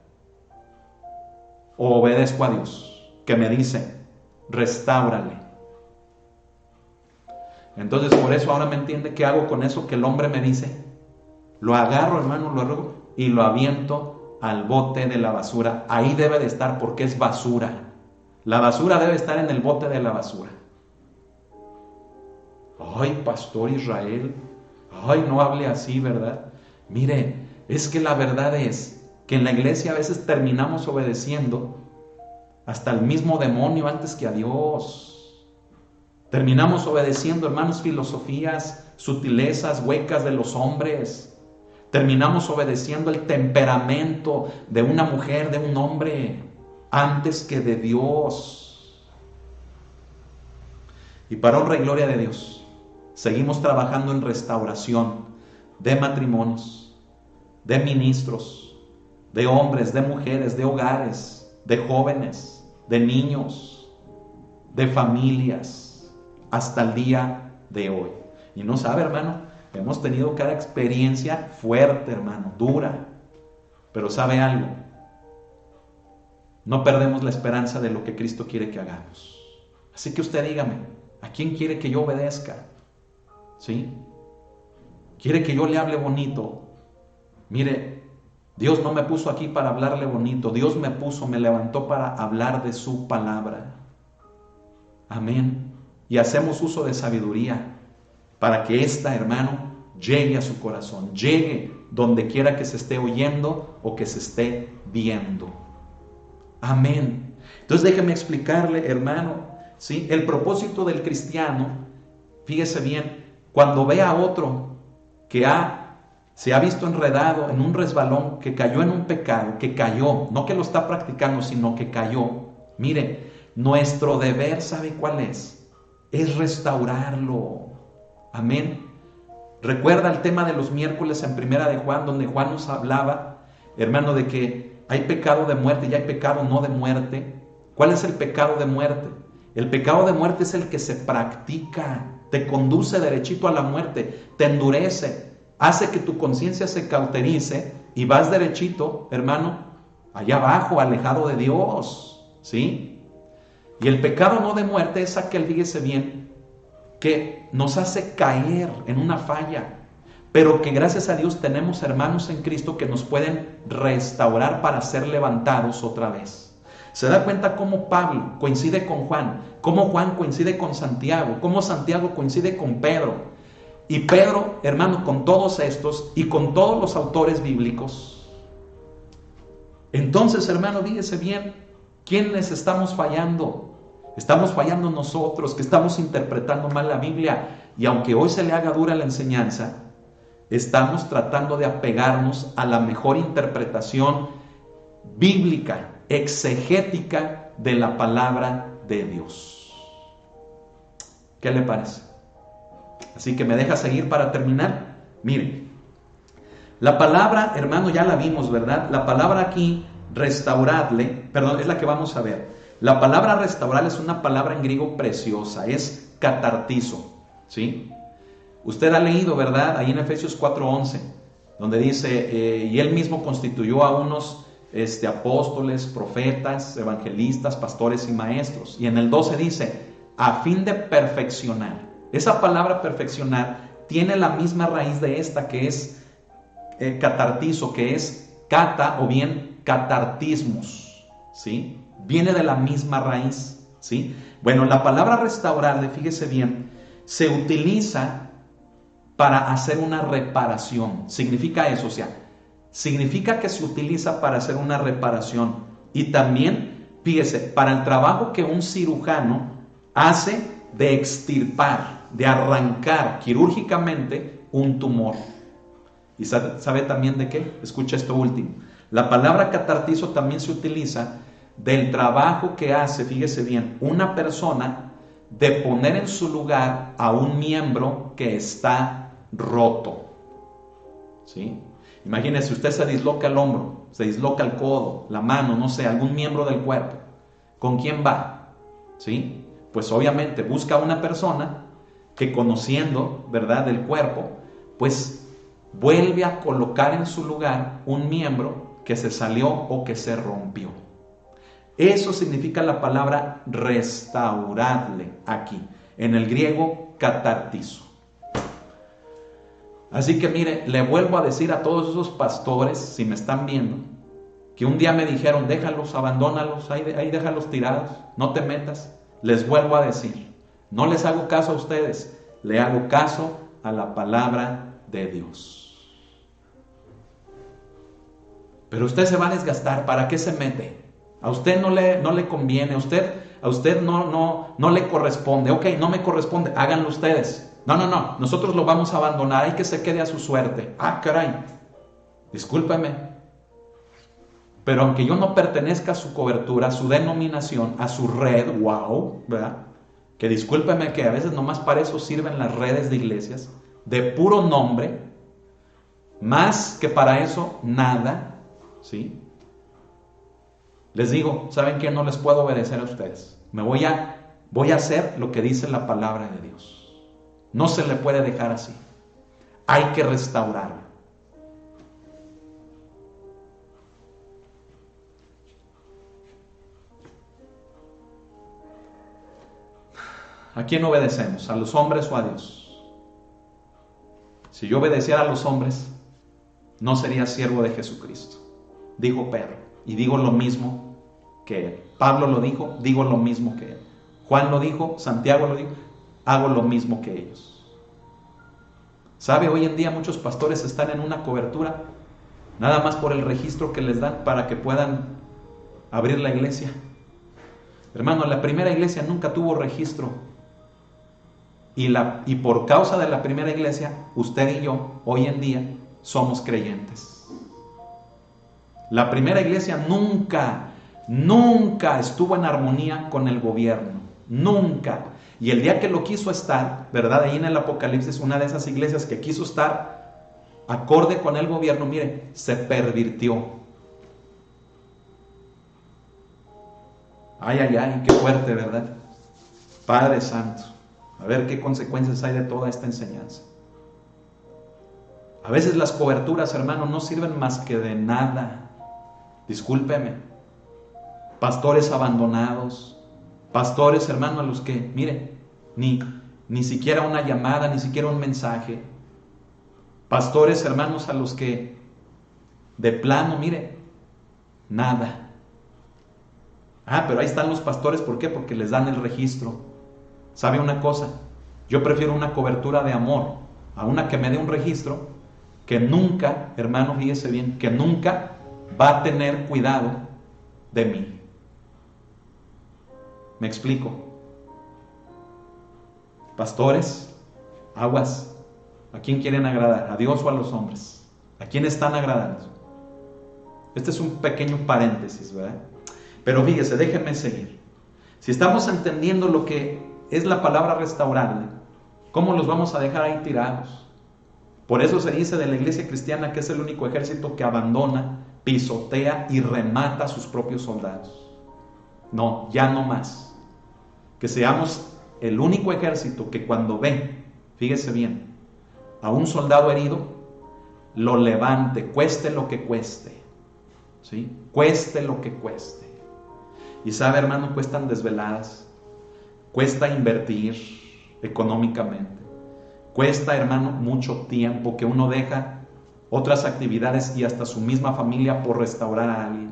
¿O obedezco a Dios, que me dice, restáurale? Entonces, por eso ahora me entiende qué hago con eso que el hombre me dice. Lo agarro, hermano, lo arrugo y lo aviento al bote de la basura. Ahí debe de estar porque es basura. La basura debe estar en el bote de la basura. Ay, pastor Israel, ay, no hable así, ¿verdad? Mire, es que la verdad es que en la iglesia a veces terminamos obedeciendo hasta el mismo demonio antes que a Dios. Terminamos obedeciendo, hermanos, filosofías, sutilezas, huecas de los hombres. Terminamos obedeciendo el temperamento de una mujer, de un hombre, antes que de Dios. Y para honra y gloria de Dios, seguimos trabajando en restauración de matrimonios, de ministros, de hombres, de mujeres, de hogares, de jóvenes, de niños, de familias, hasta el día de hoy. Y no sabe, hermano, hemos tenido cada experiencia fuerte, hermano, dura, pero sabe algo, no perdemos la esperanza de lo que Cristo quiere que hagamos. Así que usted dígame, ¿a quién quiere que yo obedezca? ¿Sí? ¿Quiere que yo le hable bonito? Mire, Dios no me puso aquí para hablarle bonito. Dios me levantó para hablar de su palabra. Amén. Y hacemos uso de sabiduría para que esta, hermano, llegue a su corazón, llegue donde quiera que se esté oyendo o que se esté viendo. Amén. Entonces déjeme explicarle, hermano, ¿sí? El propósito del cristiano, fíjese bien, cuando ve a otro que se ha visto enredado en un resbalón, que cayó en un pecado, que cayó, no que lo está practicando, sino que cayó. Mire, nuestro deber, ¿sabe cuál es? Es restaurarlo. Amén. Recuerda el tema de los miércoles en Primera de Juan, donde Juan nos hablaba, hermano, de que hay pecado de muerte y hay pecado no de muerte. ¿Cuál es el pecado de muerte? El pecado de muerte es el que se practica, te conduce derechito a la muerte, te endurece, hace que tu conciencia se cauterice y vas derechito, hermano, allá abajo, alejado de Dios, ¿sí? Y el pecado no de muerte es aquel, fíjese bien, que nos hace caer en una falla, pero que gracias a Dios tenemos hermanos en Cristo que nos pueden restaurar para ser levantados otra vez. ¿Se da cuenta cómo Pablo coincide con Juan? Cómo Juan coincide con Santiago, cómo Santiago coincide con Pedro. Y Pedro, hermano, con todos estos y con todos los autores bíblicos. Entonces, hermano, fíjese bien, ¿quiénes estamos fallando? Estamos fallando nosotros, que estamos interpretando mal la Biblia. Y aunque hoy se le haga dura la enseñanza, estamos tratando de apegarnos a la mejor interpretación bíblica, exegética de la palabra de Dios. ¿Qué le parece? Así que me deja seguir para terminar. Miren, la palabra, hermano, ya la vimos, ¿verdad? La palabra aquí, restauradle, perdón, es la que vamos a ver. La palabra restaurar es una palabra en griego preciosa, es catartizo, ¿sí? Usted ha leído, ¿verdad? Ahí en Efesios 4:11, donde dice, y él mismo constituyó a unos apóstoles, profetas, evangelistas, pastores y maestros. Y en el 12 dice, a fin de perfeccionar. Esa palabra perfeccionar tiene la misma raíz de esta, que es catartizo, que es cata o bien catartismos, ¿sí? Viene de la misma raíz, ¿sí? Bueno, la palabra restaurarle, fíjese bien, se utiliza para hacer una reparación. Significa eso, o sea, significa que se utiliza para hacer una reparación. Y también, fíjese, para el trabajo que un cirujano hace de extirpar, de arrancar quirúrgicamente un tumor. ¿Y sabe también de qué? Escucha esto último. La palabra catartizo también se utiliza del trabajo que hace, fíjese bien, una persona de poner en su lugar a un miembro que está roto. ¿Sí? Imagínese, usted se disloca el hombro, se disloca el codo, la mano, no sé, algún miembro del cuerpo. ¿Con quién va? ¿Sí? Pues obviamente busca a una persona que, conociendo, ¿verdad?, del cuerpo, pues vuelve a colocar en su lugar un miembro que se salió o que se rompió. Eso significa la palabra restaurarle aquí, en el griego catartizo. Así que mire, le vuelvo a decir a todos esos pastores, si me están viendo, que un día me dijeron, déjalos, abandónalos, ahí déjalos tirados, no te metas. Les vuelvo a decir, no les hago caso a ustedes, le hago caso a la palabra de Dios. Pero usted se va a desgastar, ¿para qué se mete? A usted no le conviene, a usted no le corresponde. Ok, no me corresponde, háganlo ustedes. No, nosotros lo vamos a abandonar, hay que se quede a su suerte. Ah, caray, discúlpeme. Pero aunque yo no pertenezca a su cobertura, a su denominación, a su red, wow, ¿verdad? Que discúlpeme que a veces nomás para eso sirven las redes de iglesias, de puro nombre, más que para eso, nada, ¿sí? Les digo, ¿saben qué? No les puedo obedecer a ustedes. Voy a hacer lo que dice la palabra de Dios. No se le puede dejar así. Hay que restaurarlo. ¿A quién obedecemos? ¿A los hombres o a Dios? Si yo obedeciera a los hombres, no sería siervo de Jesucristo, dijo Pedro. Y digo lo mismo que él. Pablo lo dijo, digo lo mismo que él. Juan lo dijo, Santiago lo dijo, hago lo mismo que ellos. ¿Sabe? Hoy en día muchos pastores están en una cobertura, nada más por el registro que les dan para que puedan abrir la iglesia. Hermano, la primera iglesia nunca tuvo registro. Y por causa de la primera iglesia, usted y yo, hoy en día, somos creyentes. La primera iglesia nunca estuvo en armonía con el gobierno. Nunca. Y el día que lo quiso estar, ¿verdad? Ahí en el Apocalipsis, una de esas iglesias que quiso estar acorde con el gobierno, mire, se pervirtió. Ay, qué fuerte, ¿verdad? Padre Santo, a ver qué consecuencias hay de toda esta enseñanza. A veces las coberturas, hermano, no sirven más que de nada. Discúlpeme. Pastores abandonados, pastores, hermano, a los que, mire, ni siquiera una llamada, ni siquiera un mensaje. Pastores, hermanos, a los que de plano, mire, nada. Pero ahí están los pastores, ¿por qué? Porque les dan el registro. ¿Sabe una cosa? Yo prefiero una cobertura de amor a una que me dé un registro que nunca, hermano, fíjese bien, que nunca va a tener cuidado de mí. ¿Me explico? Pastores, aguas. ¿A quién quieren agradar? ¿A Dios o a los hombres? ¿A quién están agradando? Este es un pequeño paréntesis, ¿verdad? Pero fíjese, déjenme seguir. Si estamos entendiendo lo que es la palabra restaurarle, ¿cómo los vamos a dejar ahí tirados? Por eso se dice de la iglesia cristiana que es el único ejército que abandona, pisotea y remata a sus propios soldados. No, ya no más. Que seamos el único ejército que cuando ve, fíjese bien, a un soldado herido, lo levante, cueste lo que cueste. ¿Sí? Cueste lo que cueste. Y sabe, hermano, cuestan desveladas, cuesta invertir económicamente, cuesta, hermano, mucho tiempo que uno deja otras actividades y hasta su misma familia por restaurar a alguien.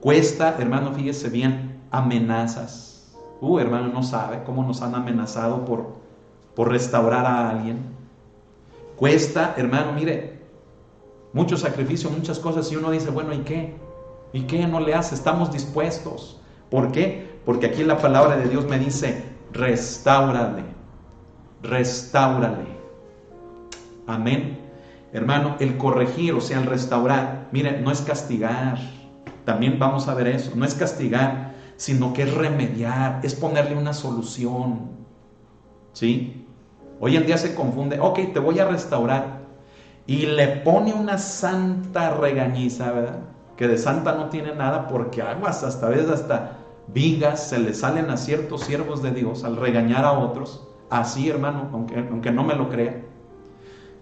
Cuesta, hermano, fíjese bien, amenazas. Hermano, no sabe cómo nos han amenazado por restaurar a alguien. Cuesta, hermano, mire, mucho sacrificio, muchas cosas, y uno dice, bueno, ¿y qué? ¿Y qué no le hace? Estamos dispuestos. ¿Por qué? Porque aquí la palabra de Dios me dice, restáurale, restáurale. Amén. Hermano, el corregir, o sea, el restaurar, mire, no es castigar. También vamos a ver eso, no es castigar, sino que es remediar, es ponerle una solución. ¿Sí? Hoy en día se confunde, ok, te voy a restaurar, y le pone una santa regañiza, ¿verdad? Que de santa no tiene nada, porque aguas, hasta veces hasta vigas se le salen a ciertos siervos de Dios al regañar a otros. Así, hermano, aunque no me lo crea.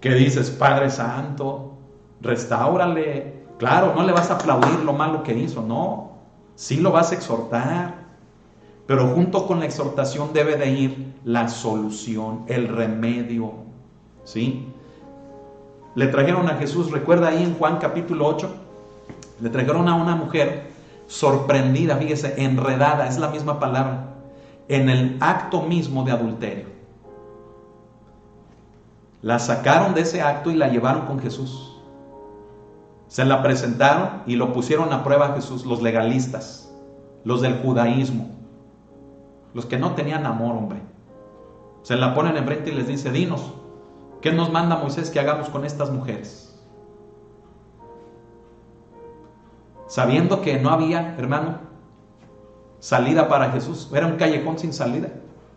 ¿Qué dices? Padre Santo, restáurale. Claro, no le vas a aplaudir lo malo que hizo, no. Sí lo vas a exhortar. Pero junto con la exhortación debe de ir la solución, el remedio. ¿Sí? Le trajeron a Jesús, recuerda ahí en Juan capítulo 8, le trajeron a una mujer sorprendida, fíjese, enredada, es la misma palabra, en el acto mismo de adulterio. La sacaron de ese acto y la llevaron con Jesús. Se la presentaron y lo pusieron a prueba a Jesús, los legalistas, los del judaísmo, los que no tenían amor, hombre. Se la ponen enfrente y les dice, dinos, ¿qué nos manda Moisés que hagamos con estas mujeres? Sabiendo que no había, hermano, salida para Jesús, era un callejón sin salida.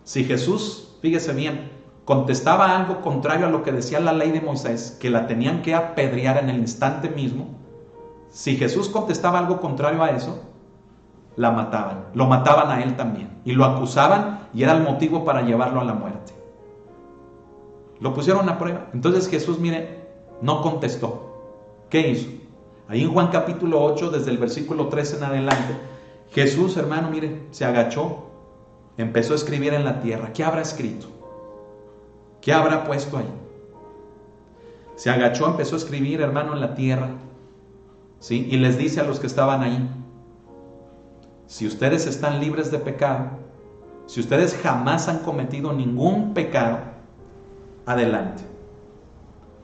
Si Jesús, fíjese bien, contestaba algo contrario a lo que decía la ley de Moisés, que la tenían que apedrear en el instante mismo, si Jesús contestaba algo contrario a eso, la mataban, lo mataban a él también, y lo acusaban y era el motivo para llevarlo a la muerte. Lo pusieron a prueba. Entonces Jesús, mire, no contestó. ¿Qué hizo? Ahí en Juan capítulo 8, desde el versículo 13 en adelante, Jesús, hermano, mire, se agachó, empezó a escribir en la tierra. ¿Qué habrá escrito? ¿Qué habrá puesto ahí? Se agachó, empezó a escribir, hermano, en la tierra, ¿sí? Y les dice a los que estaban ahí, si ustedes están libres de pecado, si ustedes jamás han cometido ningún pecado, adelante,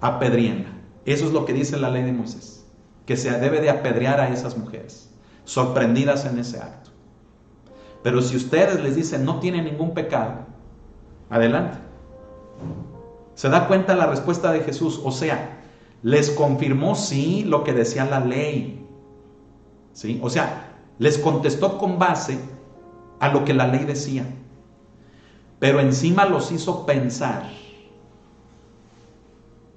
apedrienla. Eso es lo que dice la ley de Moisés, que se debe de apedrear a esas mujeres, sorprendidas en ese acto. Pero si ustedes les dicen no tienen ningún pecado, adelante. ¿Se da cuenta la respuesta de Jesús? O sea, les confirmó sí lo que decía la ley, ¿sí? O sea, les contestó con base a lo que la ley decía, pero encima los hizo pensar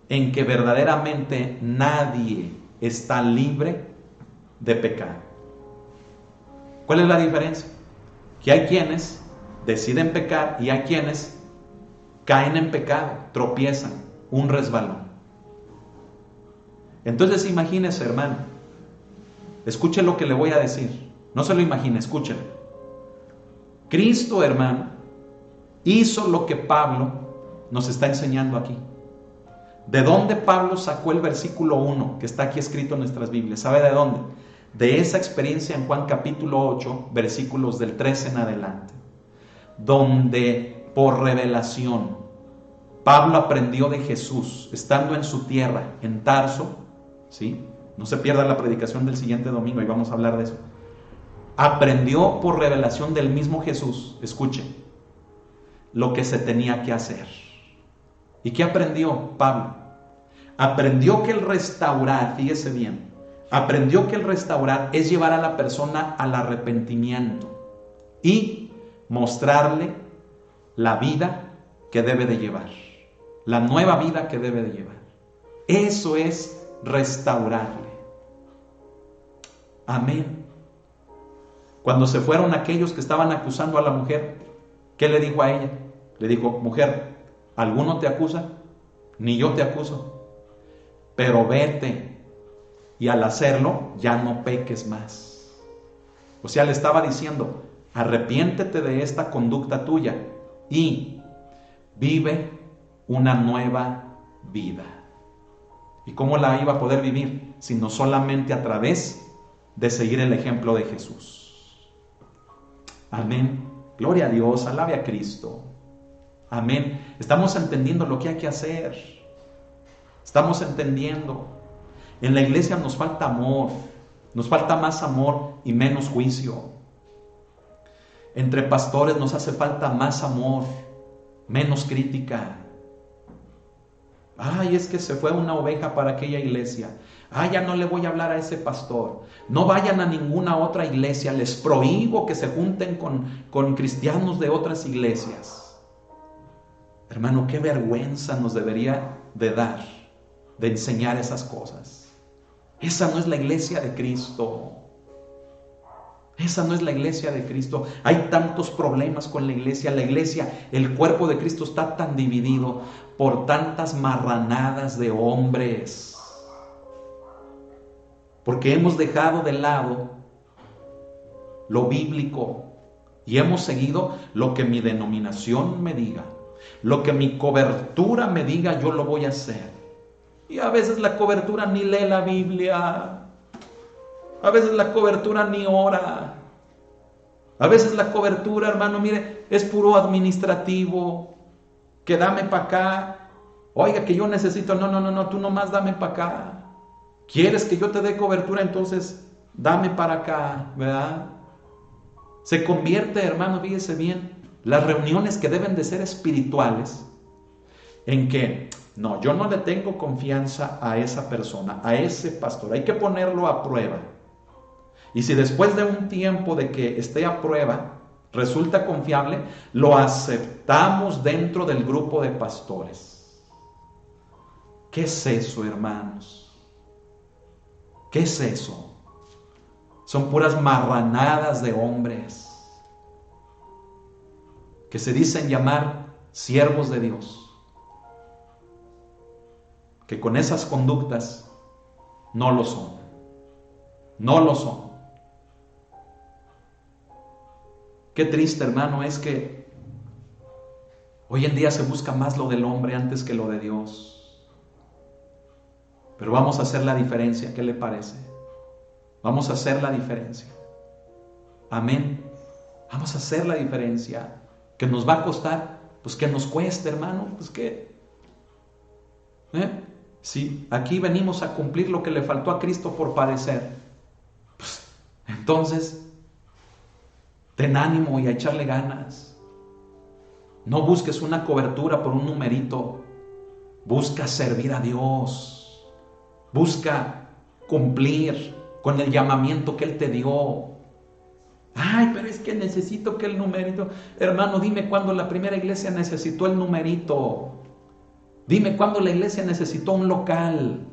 en que verdaderamente nadie está libre de pecado. ¿Cuál es la diferencia? Que hay quienes deciden pecar y hay quienes caen en pecado, tropiezan, un resbalón. Entonces imagínese, hermano, escuche lo que le voy a decir, no se lo imagine, escúchelo. Cristo, hermano, hizo lo que Pablo nos está enseñando aquí. ¿De dónde Pablo sacó el versículo 1 que está aquí escrito en nuestras Biblias? ¿Sabe de dónde? De esa experiencia en Juan capítulo 8, versículos del 13 en adelante, donde por revelación Pablo aprendió de Jesús, estando en su tierra, en Tarso, ¿sí? No se pierda la predicación del siguiente domingo y vamos a hablar de eso. Aprendió por revelación del mismo Jesús, escuche, lo que se tenía que hacer. ¿Y qué aprendió Pablo? Aprendió que el restaurar, fíjese bien, aprendió que el restaurar es llevar a la persona al arrepentimiento y mostrarle la vida que debe de llevar, la nueva vida que debe de llevar. Eso es restaurarle. Amén. Cuando se fueron aquellos que estaban acusando a la mujer, ¿qué le dijo a ella? Le dijo, mujer, ¿alguno te acusa? Ni yo te acuso. Pero vete y al hacerlo ya no peques más. O sea, le estaba diciendo, arrepiéntete de esta conducta tuya y vive una nueva vida. ¿Y cómo la iba a poder vivir? Sino solamente a través de seguir el ejemplo de Jesús. Amén. Gloria a Dios, alabe a Cristo. Amén. Estamos entendiendo lo que hay que hacer. Estamos entendiendo. En la iglesia nos falta amor, nos falta más amor y menos juicio. Entre pastores nos hace falta más amor, menos crítica. Ay, es que se fue una oveja para aquella iglesia. Ay, ya no le voy a hablar a ese pastor. No vayan a ninguna otra iglesia. Les prohíbo que se junten con cristianos de otras iglesias. Hermano, qué vergüenza nos debería de dar de enseñar esas cosas. Esa no es la iglesia de Cristo. Esa no es la iglesia de Cristo. Hay tantos problemas con la iglesia. La iglesia, el cuerpo de Cristo está tan dividido por tantas marranadas de hombres. Porque hemos dejado de lado lo bíblico y hemos seguido lo que mi denominación me diga. Lo que mi cobertura me diga, yo lo voy a hacer. Y a veces la cobertura ni lee la Biblia. A veces la cobertura ni ora. A veces la cobertura, hermano, mire, es puro administrativo. Que dame para acá. Oiga, que yo necesito. No, tú nomás dame para acá. ¿Quieres que yo te dé cobertura? Entonces, dame para acá, ¿verdad? Se convierte, hermano, fíjese bien, las reuniones que deben de ser espirituales, en que, no, yo no le tengo confianza a esa persona, a ese pastor. Hay que ponerlo a prueba. Y si después de un tiempo de que esté a prueba, resulta confiable, lo aceptamos dentro del grupo de pastores. ¿Qué es eso, hermanos? ¿Qué es eso? Son puras marranadas de hombres que se dicen llamar siervos de Dios, que con esas conductas no lo son. No lo son. Qué triste, hermano, es que hoy en día se busca más lo del hombre antes que lo de Dios. Pero vamos a hacer la diferencia, ¿qué le parece? Vamos a hacer la diferencia. Amén. Vamos a hacer la diferencia. ¿Que nos va a costar? Pues que nos cueste, hermano. Pues que... Si aquí venimos a cumplir lo que le faltó a Cristo por padecer, pues entonces ten ánimo y a echarle ganas. No busques una cobertura por un numerito. Busca servir a Dios. Busca cumplir con el llamamiento que Él te dio. Ay, pero es que necesito que el numerito. Hermano, dime cuándo la primera iglesia necesitó el numerito. Dime cuándo la iglesia necesitó un local.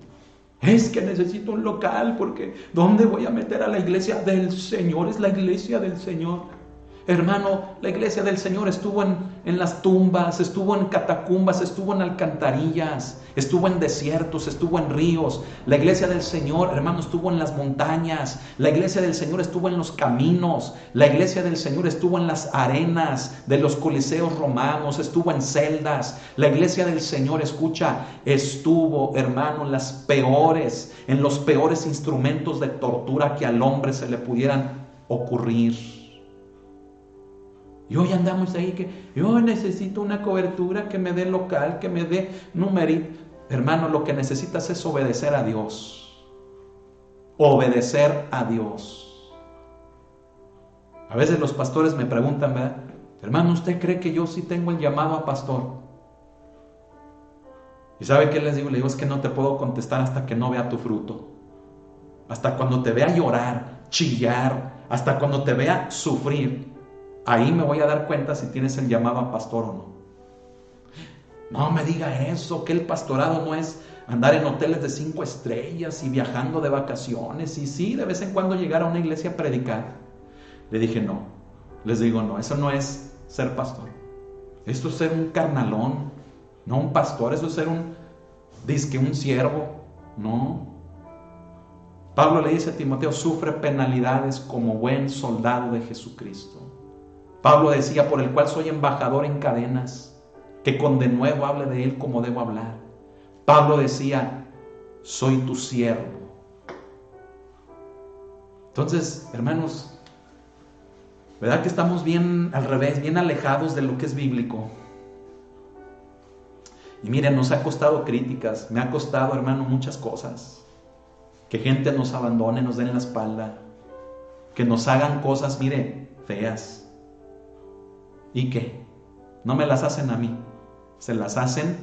Es que necesito un local porque ¿dónde voy a meter a la iglesia del Señor? Es la iglesia del Señor. Hermano, la iglesia del Señor estuvo en las tumbas, estuvo en catacumbas, estuvo en alcantarillas, estuvo en desiertos, estuvo en ríos. La iglesia del Señor, hermano, estuvo en las montañas. La iglesia del Señor estuvo en los caminos. La iglesia del Señor estuvo en las arenas de los coliseos romanos, estuvo en celdas. La iglesia del Señor, escucha, estuvo, hermano, en los peores instrumentos de tortura que al hombre se le pudieran ocurrir. Y hoy andamos ahí que yo necesito una cobertura que me dé local, que me dé numerito. Hermano, lo que necesitas es obedecer a Dios. Obedecer a Dios. A veces los pastores me preguntan, ¿verdad? Hermano, ¿usted cree que yo sí tengo el llamado a pastor? ¿Y sabe qué les digo? Le digo, es que no te puedo contestar hasta que no vea tu fruto. Hasta cuando te vea llorar, chillar, hasta cuando te vea sufrir. Ahí me voy a dar cuenta si tienes el llamado a pastor o no. No me diga eso, que el pastorado no es andar en hoteles de 5 estrellas y viajando de vacaciones y sí, de vez en cuando llegar a una iglesia a predicar. Le dije no, les digo no, eso no es ser pastor. Esto es ser un carnalón, no un pastor, eso es ser un siervo, no. Pablo le dice a Timoteo, sufre penalidades como buen soldado de Jesucristo. Pablo decía, por el cual soy embajador en cadenas, que con denuedo hable de él como debo hablar. Pablo decía, soy tu siervo. Entonces, hermanos, ¿verdad que estamos bien al revés, bien alejados de lo que es bíblico? Y miren, nos ha costado críticas, me ha costado, hermano, muchas cosas. Que gente nos abandone, nos den la espalda, que nos hagan cosas, mire, feas. ¿Y qué? No me las hacen a mí, se las hacen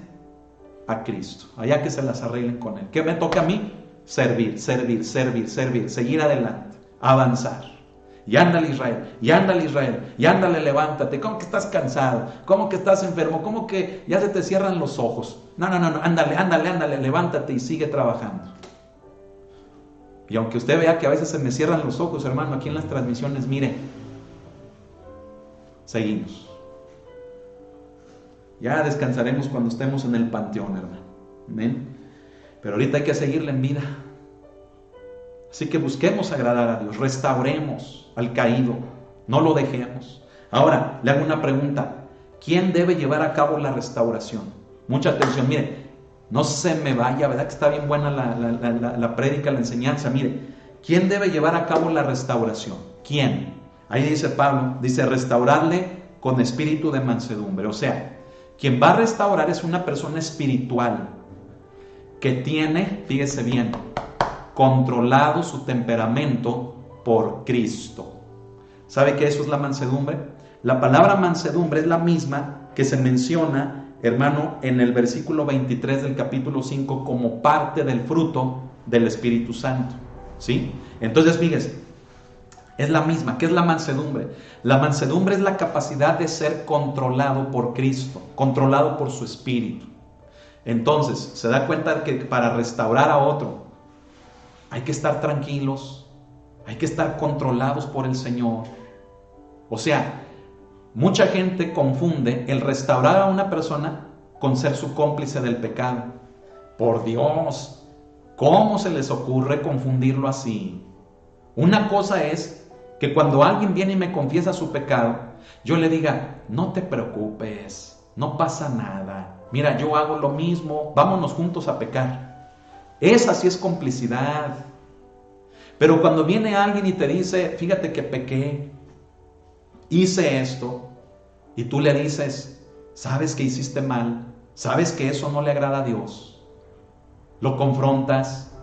a Cristo. Allá que se las arreglen con Él. ¿Qué me toca a mí? Servir, seguir adelante, avanzar. Y ándale Israel, y ándale levántate. ¿Cómo que estás cansado? ¿Cómo que estás enfermo? ¿Cómo que ya se te cierran los ojos? No, ándale, levántate y sigue trabajando. Y aunque usted vea que a veces se me cierran los ojos, hermano, aquí en las transmisiones, mire, seguimos. Ya descansaremos cuando estemos en el panteón, hermano. ¿Amén? Pero ahorita hay que seguirle en vida. Así que busquemos agradar a Dios, restauremos al caído, no lo dejemos. Ahora, le hago una pregunta. ¿Quién debe llevar a cabo la restauración? Mucha atención, mire, no se me vaya, ¿verdad que está bien buena la prédica, la enseñanza? Mire, ¿quién debe llevar a cabo la restauración? ¿Quién? Ahí dice Pablo, dice restaurarle con espíritu de mansedumbre. O sea, quien va a restaurar es una persona espiritual que tiene, fíjese bien, controlado su temperamento por Cristo. ¿Sabe qué eso es la mansedumbre? La palabra mansedumbre es la misma que se menciona, hermano, en el versículo 23 del capítulo 5 como parte del fruto del Espíritu Santo. ¿Sí? Entonces, fíjese, es la misma. ¿Qué es la mansedumbre? La mansedumbre es la capacidad de ser controlado por Cristo, controlado por su Espíritu. Entonces, se da cuenta que para restaurar a otro hay que estar tranquilos, hay que estar controlados por el Señor. O sea, mucha gente confunde el restaurar a una persona con ser su cómplice del pecado. Por Dios, ¿cómo se les ocurre confundirlo así? Una cosa es que cuando alguien viene y me confiesa su pecado, yo le diga, no te preocupes, no pasa nada. Mira, yo hago lo mismo, vámonos juntos a pecar. Esa sí es complicidad. Pero cuando viene alguien y te dice, fíjate que pequé, hice esto, y tú le dices, sabes que hiciste mal, sabes que eso no le agrada a Dios, lo confrontas,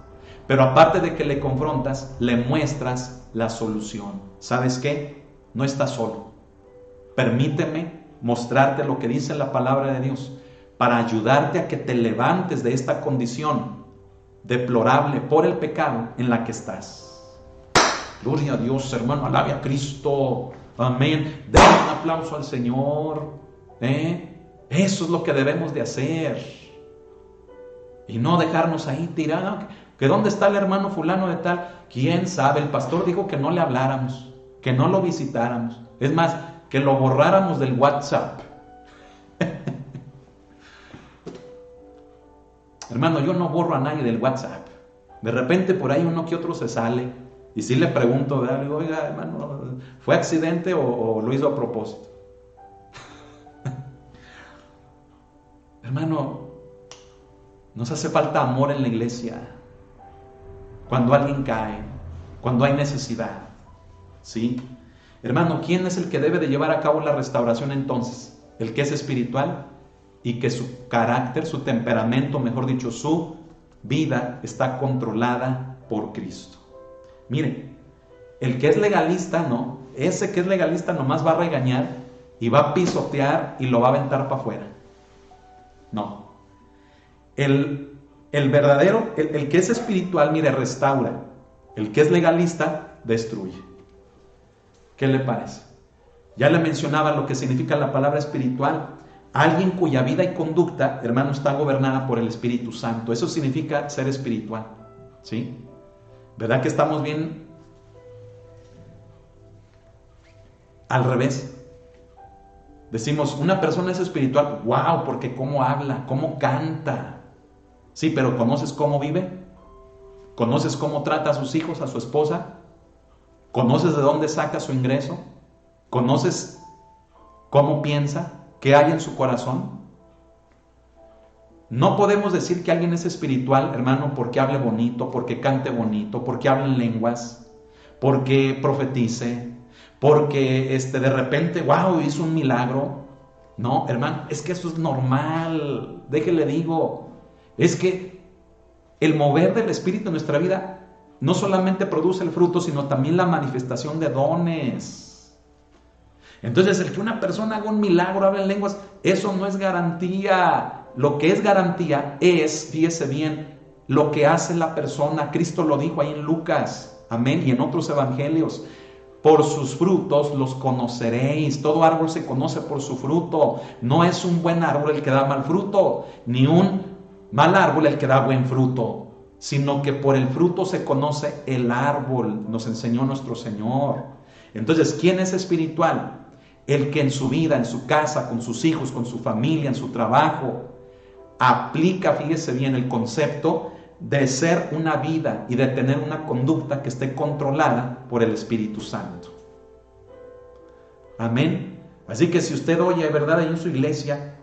pero aparte de que le confrontas, le muestras la solución. ¿Sabes qué? No estás solo. Permíteme mostrarte lo que dice la palabra de Dios para ayudarte a que te levantes de esta condición deplorable por el pecado en la que estás. Gloria a Dios, hermano, alabe a Cristo. Amén. Denle un aplauso al Señor. Eso es lo que debemos de hacer. Y no dejarnos ahí tirados. ¿Que dónde está el hermano fulano de tal? ¿Quién sabe? El pastor dijo que no le habláramos, que no lo visitáramos. Es más, que lo borráramos del WhatsApp. Hermano, yo no borro a nadie del WhatsApp. De repente por ahí uno que otro se sale. Y si le pregunto, ¿verdad? Le digo, oiga, hermano, ¿fue accidente o lo hizo a propósito? Hermano, nos hace falta amor en la iglesia. Cuando alguien cae, cuando hay necesidad. ¿Sí? Hermano, ¿quién es el que debe de llevar a cabo la restauración entonces? El que es espiritual y que su carácter, su temperamento, mejor dicho, su vida está controlada por Cristo. Mire, el que es legalista, no. Ese que es legalista nomás va a regañar y va a pisotear y lo va a aventar para afuera. No. El verdadero, el que es espiritual, mire, restaura. El que es legalista, destruye. ¿Qué le parece? Ya le mencionaba lo que significa la palabra espiritual. Alguien cuya vida y conducta, hermano, está gobernada por el Espíritu Santo. Eso significa ser espiritual. ¿Sí? ¿Verdad que estamos bien al revés? Decimos, una persona es espiritual, wow, porque cómo habla, cómo canta. Sí, pero ¿conoces cómo vive? ¿Conoces cómo trata a sus hijos, a su esposa? ¿Conoces de dónde saca su ingreso? ¿Conoces cómo piensa? ¿Qué hay en su corazón? No podemos decir que alguien es espiritual, hermano, porque hable bonito, porque cante bonito, porque hable en lenguas, porque profetice, porque de repente, wow, hizo un milagro. No, hermano, es que eso es normal. Déjele digo, es que el mover del Espíritu en nuestra vida no solamente produce el fruto, sino también la manifestación de dones. Entonces, el que una persona haga un milagro, hable en lenguas, eso no es garantía. Lo que es garantía es, fíjese bien, lo que hace la persona. Cristo lo dijo ahí en Lucas, amén, y en otros evangelios. Por sus frutos los conoceréis. Todo árbol se conoce por su fruto. No es un buen árbol el que da mal fruto, ni un mal árbol el que da buen fruto, sino que por el fruto se conoce el árbol, nos enseñó nuestro Señor. Entonces, ¿quién es espiritual? El que en su vida, en su casa, con sus hijos, con su familia, en su trabajo, aplica, fíjese bien, el concepto de ser una vida y de tener una conducta que esté controlada por el Espíritu Santo. Amén. Así que si usted oye, ¿verdad?, ahí en su iglesia,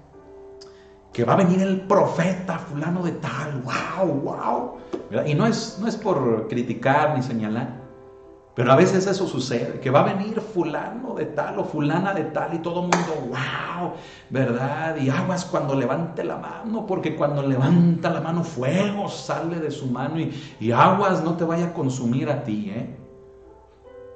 que va a venir el profeta fulano de tal, wow, ¿verdad? Y no es por criticar ni señalar, pero a veces eso sucede, que va a venir fulano de tal o fulana de tal y todo el mundo, wow, ¿verdad? Y aguas cuando levante la mano, porque cuando levanta la mano fuego sale de su mano y aguas no te vaya a consumir a ti, ¿eh?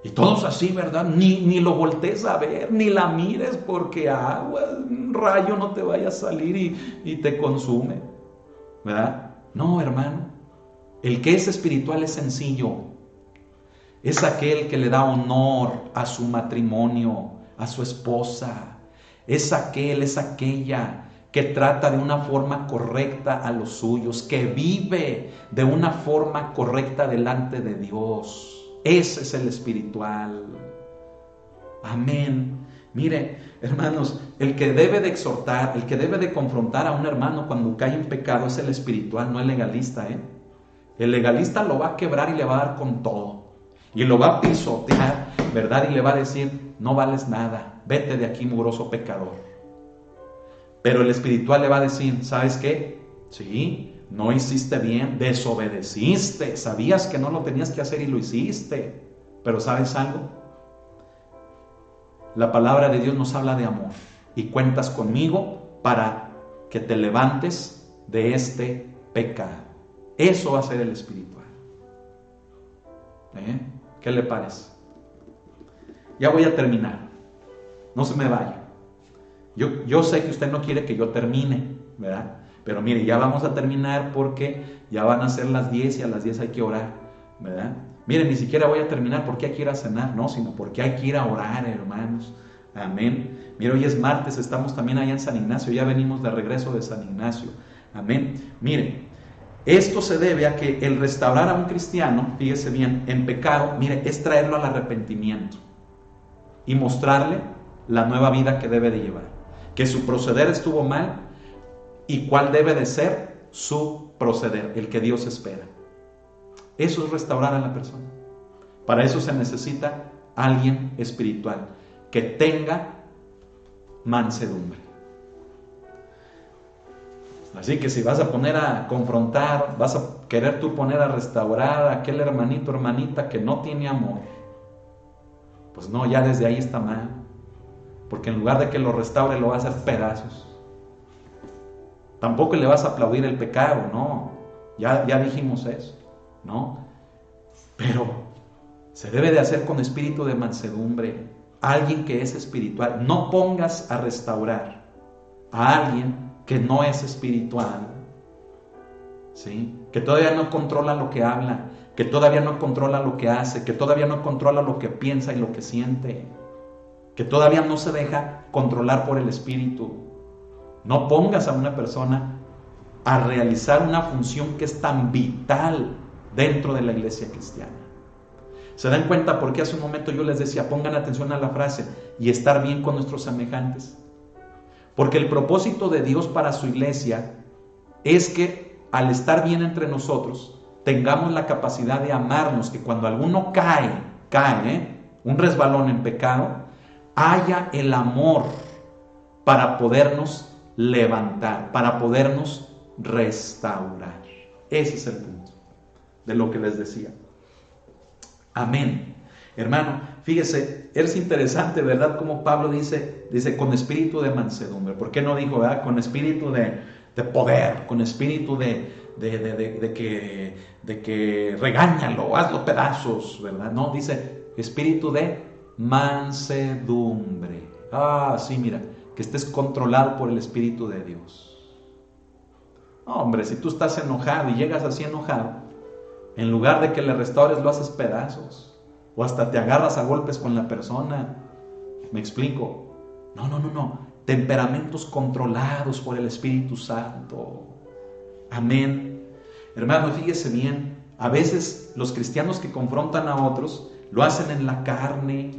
Y todos así, ¿verdad? Ni lo voltees a ver, ni la mires, porque aguas, un rayo no te vaya a salir y te consume, ¿verdad? No, hermano, el que es espiritual es sencillo. Es aquel que le da honor a su matrimonio, a su esposa. Es aquella que trata de una forma correcta a los suyos, que vive de una forma correcta delante de Dios. Ese es el espiritual. Amén. Mire, hermanos, el que debe de exhortar, el que debe de confrontar a un hermano cuando cae en pecado es el espiritual, no el legalista, ¿eh? El legalista lo va a quebrar y le va a dar con todo. Y lo va a pisotear, ¿verdad? Y le va a decir, no vales nada, vete de aquí, mugroso pecador. Pero el espiritual le va a decir, ¿sabes qué? Sí, no hiciste bien, desobedeciste, sabías que no lo tenías que hacer y lo hiciste. Pero ¿sabes algo? La palabra de Dios nos habla de amor y cuentas conmigo para que te levantes de este pecado. Eso va a ser el espiritual. ¿Qué le parece? Ya voy a terminar. No se me vaya. Yo sé que usted no quiere que yo termine, ¿verdad? Pero mire, ya vamos a terminar porque ya van a ser las 10 y a las 10 hay que orar, ¿verdad? Mire, ni siquiera voy a terminar porque hay que ir a cenar, no, sino porque hay que ir a orar, hermanos. Amén. Mire, hoy es martes, estamos también allá en San Ignacio, ya venimos de regreso de San Ignacio. Amén. Mire, esto se debe a que el restaurar a un cristiano, fíjese bien, en pecado, mire, es traerlo al arrepentimiento y mostrarle la nueva vida que debe de llevar, que su proceder estuvo mal y cuál debe de ser su proceder, el que Dios espera. Eso es restaurar a la persona. Para eso se necesita alguien espiritual que tenga mansedumbre. Así que si vas a poner a confrontar, vas a querer tú poner a restaurar a aquel hermanito, hermanita que no tiene amor, pues no, ya desde ahí está mal. Porque en lugar de que lo restaure, lo va a hacer pedazos. Tampoco le vas a aplaudir el pecado, no. Ya dijimos eso, ¿no? Pero se debe de hacer con espíritu de mansedumbre. Alguien que es espiritual. No pongas a restaurar a alguien que no es espiritual, ¿sí? Que todavía no controla lo que habla, que todavía no controla lo que hace, que todavía no controla lo que piensa y lo que siente, que todavía no se deja controlar por el Espíritu. No pongas a una persona a realizar una función que es tan vital dentro de la iglesia cristiana. ¿Se dan cuenta por qué hace un momento yo les decía, pongan atención a la frase, y estar bien con nuestros semejantes? Porque el propósito de Dios para su iglesia es que al estar bien entre nosotros, tengamos la capacidad de amarnos, que cuando alguno cae, un resbalón en pecado, haya el amor para podernos levantar, para podernos restaurar. Ese es el punto de lo que les decía. Amén. Hermano, fíjese, es interesante, ¿verdad? Como Pablo dice con espíritu de mansedumbre. ¿Por qué no dijo, verdad? Con espíritu de poder, con espíritu de que regáñalo, hazlo pedazos, ¿verdad? No, dice espíritu de mansedumbre. Ah, sí, mira, que estés controlado por el Espíritu de Dios. No, hombre, si tú estás enojado y llegas así enojado, en lugar de que le restaures, lo haces pedazos. O hasta te agarras a golpes con la persona. ¿Me explico? No. Temperamentos controlados por el Espíritu Santo. Amén. Hermano, fíjese bien. A veces los cristianos que confrontan a otros lo hacen en la carne.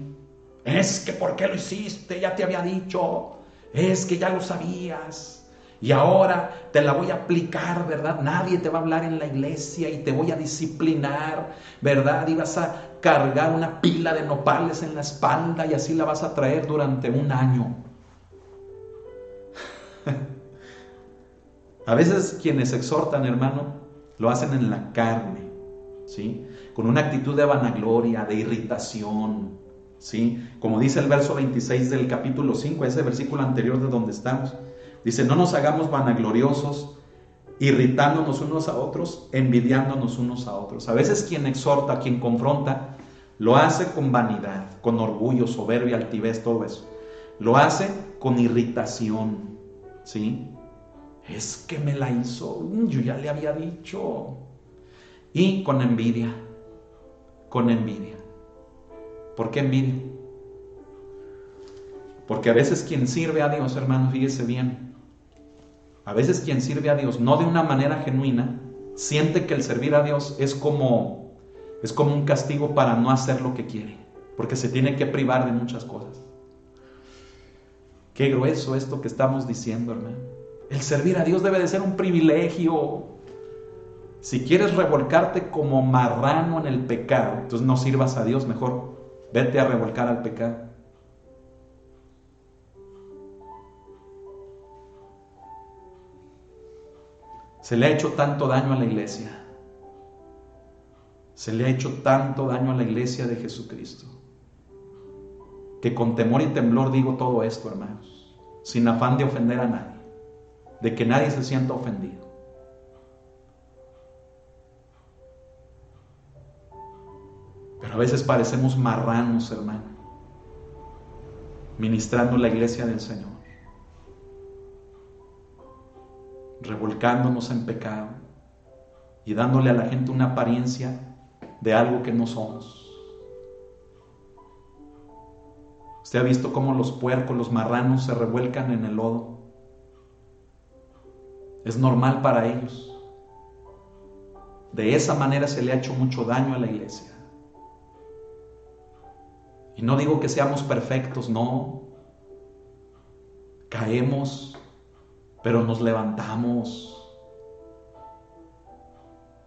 Es que ¿por qué lo hiciste? Ya te había dicho. Es que ya lo sabías. Y ahora te la voy a aplicar, ¿verdad? Nadie te va a hablar en la iglesia y te voy a disciplinar, ¿verdad? Y vas a cargar una pila de nopales en la espalda y así la vas a traer durante un año. A veces quienes exhortan, hermano, lo hacen en la carne, ¿sí? Con una actitud de vanagloria, de irritación, ¿sí? Como dice el verso 26 del capítulo 5, ese versículo anterior de donde estamos. Dice, no nos hagamos vanagloriosos, irritándonos unos a otros, envidiándonos unos a otros. A veces quien exhorta, quien confronta, lo hace con vanidad, con orgullo, soberbia, altivez, todo eso. Lo hace con irritación, ¿sí? Es que me la hizo, yo ya le había dicho. Y con envidia, con envidia. ¿Por qué envidia? Porque a veces quien sirve a Dios, hermano, fíjese bien, a veces quien sirve a Dios, no de una manera genuina, siente que el servir a Dios es como un castigo para no hacer lo que quiere, porque se tiene que privar de muchas cosas. Qué grueso esto que estamos diciendo, hermano. El servir a Dios debe de ser un privilegio. Si quieres revolcarte como marrano en el pecado, entonces no sirvas a Dios, mejor vete a revolcar al pecado. Se le ha hecho tanto daño a la iglesia. Se le ha hecho tanto daño a la iglesia de Jesucristo. Que con temor y temblor digo todo esto, hermanos. Sin afán de ofender a nadie. De que nadie se sienta ofendido. Pero a veces parecemos marranos, hermano. Ministrando la iglesia del Señor. Revolcándonos en pecado y dándole a la gente una apariencia de algo que no somos. ¿Usted ha visto cómo los puercos, los marranos se revuelcan en el lodo? Es normal para ellos. De esa manera se le ha hecho mucho daño a la iglesia. Y no digo que seamos perfectos, no. Caemos, pero nos levantamos.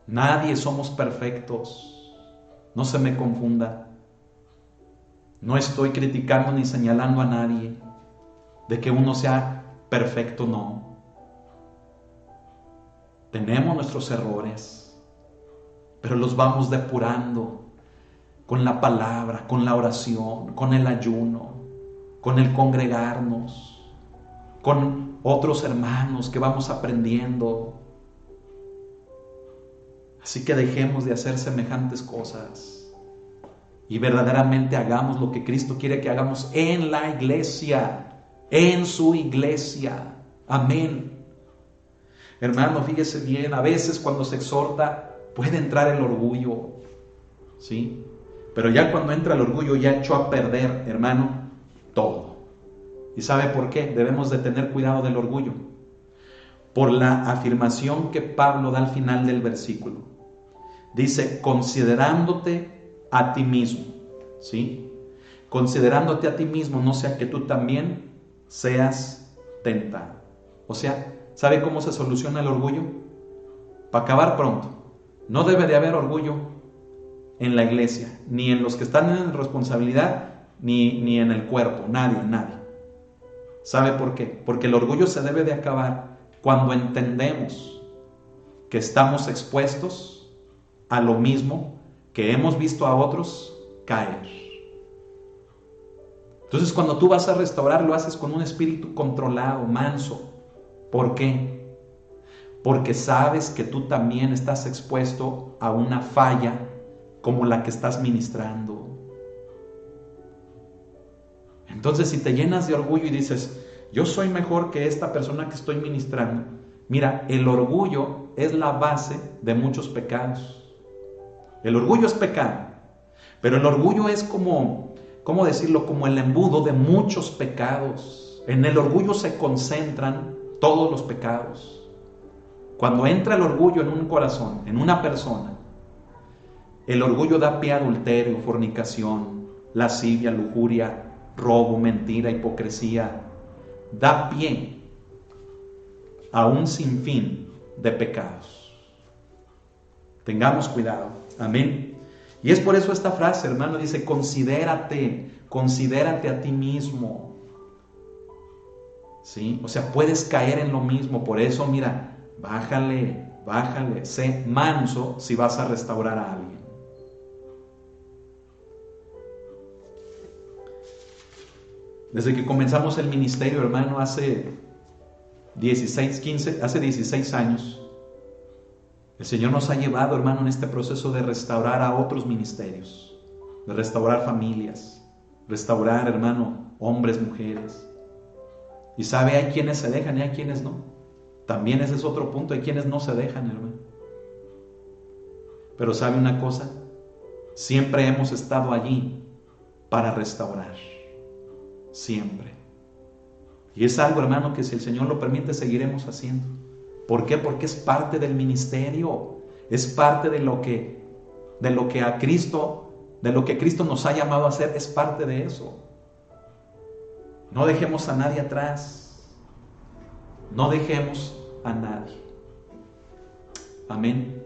Nadie somos perfectos. No se me confunda. No estoy criticando ni señalando a nadie de que uno sea perfecto, no. Tenemos nuestros errores, pero los vamos depurando con la palabra, con la oración, con el ayuno, con el congregarnos, con otros hermanos que vamos aprendiendo. Así que dejemos de hacer semejantes cosas y verdaderamente hagamos lo que Cristo quiere que hagamos en la iglesia, en su iglesia. Amén. Hermano, fíjese bien, a veces cuando se exhorta puede entrar el orgullo, ¿sí? Pero ya cuando entra el orgullo ya echó a perder, hermano, todo. ¿Y sabe por qué? Debemos de tener cuidado del orgullo. Por la afirmación que Pablo da al final del versículo. Dice, considerándote a ti mismo, ¿sí? Considerándote a ti mismo, no sea que tú también seas tentado. O sea, ¿sabe cómo se soluciona el orgullo? Para acabar pronto, no debe de haber orgullo en la iglesia, ni en los que están en responsabilidad, ni en el cuerpo, nadie. ¿Sabe por qué? Porque el orgullo se debe de acabar cuando entendemos que estamos expuestos a lo mismo que hemos visto a otros caer. Entonces, cuando tú vas a restaurar, lo haces con un espíritu controlado, manso. ¿Por qué? Porque sabes que tú también estás expuesto a una falla como la que estás ministrando. Entonces, si te llenas de orgullo y dices, yo soy mejor que esta persona que estoy ministrando, mira, el orgullo es la base de muchos pecados. El orgullo es pecado, pero el orgullo es como, ¿cómo decirlo? Como el embudo de muchos pecados. En el orgullo se concentran todos los pecados. Cuando entra el orgullo en un corazón, en una persona, el orgullo da pie a adulterio, fornicación, lascivia, lujuria, robo, mentira, hipocresía. Da pie a un sinfín de pecados. Tengamos cuidado. Amén. Y es por eso esta frase, hermano, dice, considérate a ti mismo. ¿Sí? O sea, puedes caer en lo mismo. Por eso, mira, bájale, sé manso si vas a restaurar a alguien. Desde que comenzamos el ministerio, hermano, hace 16 años, el Señor nos ha llevado, hermano, en este proceso de restaurar a otros ministerios, de restaurar familias, restaurar, hermano, hombres, mujeres. Y sabe, hay quienes se dejan y hay quienes no. También ese es otro punto, hay quienes no se dejan, hermano. Pero sabe una cosa, siempre hemos estado allí para restaurar. Siempre. Y es algo, hermano, que si el Señor lo permite, seguiremos haciendo. ¿Por qué? Porque es parte del ministerio, es parte de lo que Cristo nos ha llamado a hacer, es parte de eso. No dejemos a nadie atrás, no dejemos a nadie. Amén.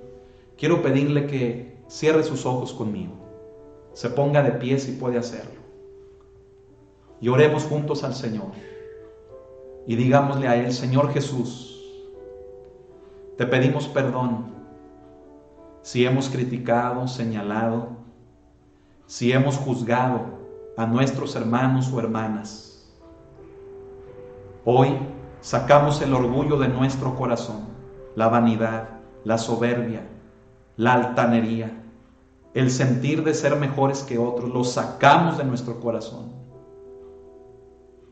Quiero pedirle que cierre sus ojos conmigo, se ponga de pie si puede hacerlo, y oremos juntos al Señor, y digámosle a Él: Señor Jesús, te pedimos perdón si hemos criticado, señalado, si hemos juzgado a nuestros hermanos o hermanas. Hoy sacamos el orgullo de nuestro corazón, la vanidad, la soberbia, la altanería, el sentir de ser mejores que otros, lo sacamos de nuestro corazón,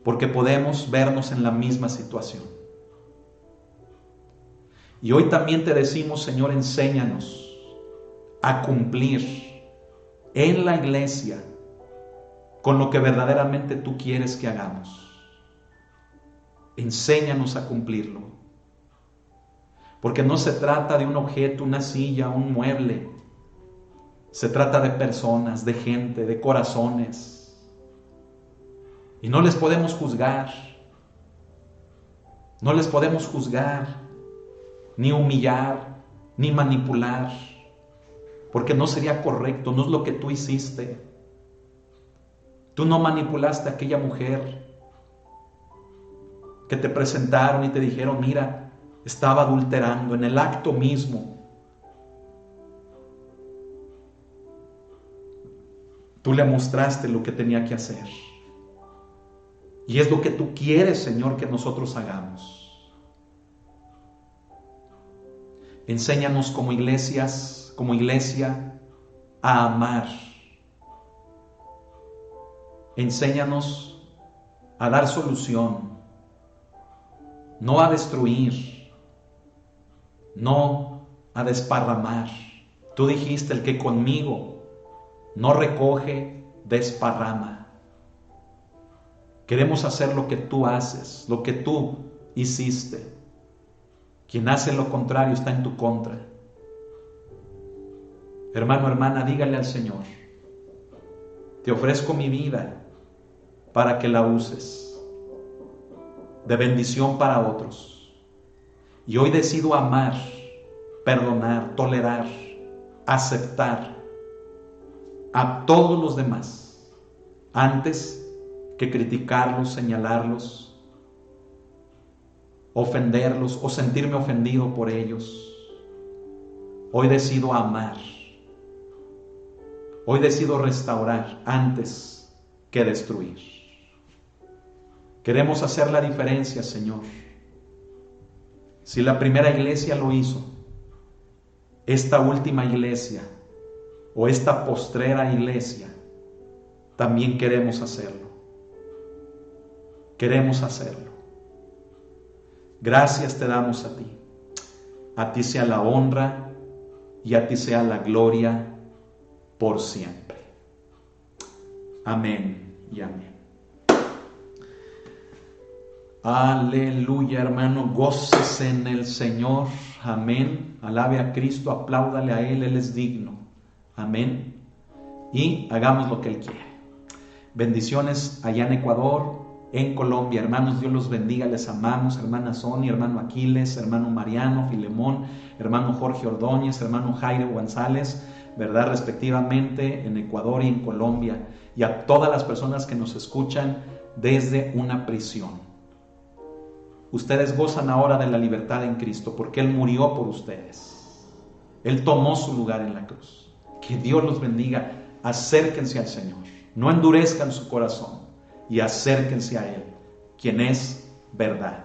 porque podemos vernos en la misma situación. Y hoy también te decimos, Señor, enséñanos a cumplir en la iglesia con lo que verdaderamente tú quieres que hagamos. Enséñanos a cumplirlo. Porque no se trata de un objeto, una silla, un mueble. Se trata de personas, de gente, de corazones. Y no les podemos juzgar. No les podemos juzgar, ni humillar, ni manipular, porque no sería correcto, no es lo que tú hiciste. Tú no manipulaste a aquella mujer que te presentaron y te dijeron: mira, estaba adulterando en el acto mismo. Tú le mostraste lo que tenía que hacer. Y es lo que tú quieres, Señor, que nosotros hagamos. Enséñanos como iglesia, a amar. Enséñanos a dar solución, no a destruir, no a desparramar. Tú dijiste: el que conmigo no recoge, desparrama. Queremos hacer lo que tú haces, lo que tú hiciste. Quien hace lo contrario está en tu contra. Hermano, hermana, dígale al Señor: te ofrezco mi vida para que la uses de bendición para otros. Y hoy decido amar, perdonar, tolerar, aceptar a todos los demás antes que criticarlos, señalarlos, ofenderlos o sentirme ofendido por ellos. Hoy decido amar Hoy decido restaurar antes que destruir. Queremos hacer la diferencia, Señor. Si la primera iglesia lo hizo, esta última iglesia o esta postrera iglesia, también queremos hacerlo. Queremos hacerlo. Gracias te damos a ti. A ti sea la honra y a ti sea la gloria por siempre. Amén y amén. Aleluya, hermano, gócese en el Señor. Amén. Alabe a Cristo, apláudale a Él es digno. Amén. Y hagamos lo que Él quiere. Bendiciones allá en Ecuador, en Colombia. Hermanos, Dios los bendiga, les amamos. Hermana Sonia, hermano Aquiles, hermano Mariano, Filemón, hermano Jorge Ordóñez, hermano Jairo González, ¿verdad? Respectivamente en Ecuador y en Colombia. Y a todas las personas que nos escuchan desde una prisión. Ustedes gozan ahora de la libertad en Cristo porque Él murió por ustedes. Él tomó su lugar en la cruz. Que Dios los bendiga. Acérquense al Señor. No endurezcan su corazón y acérquense a Él, quien es verdad.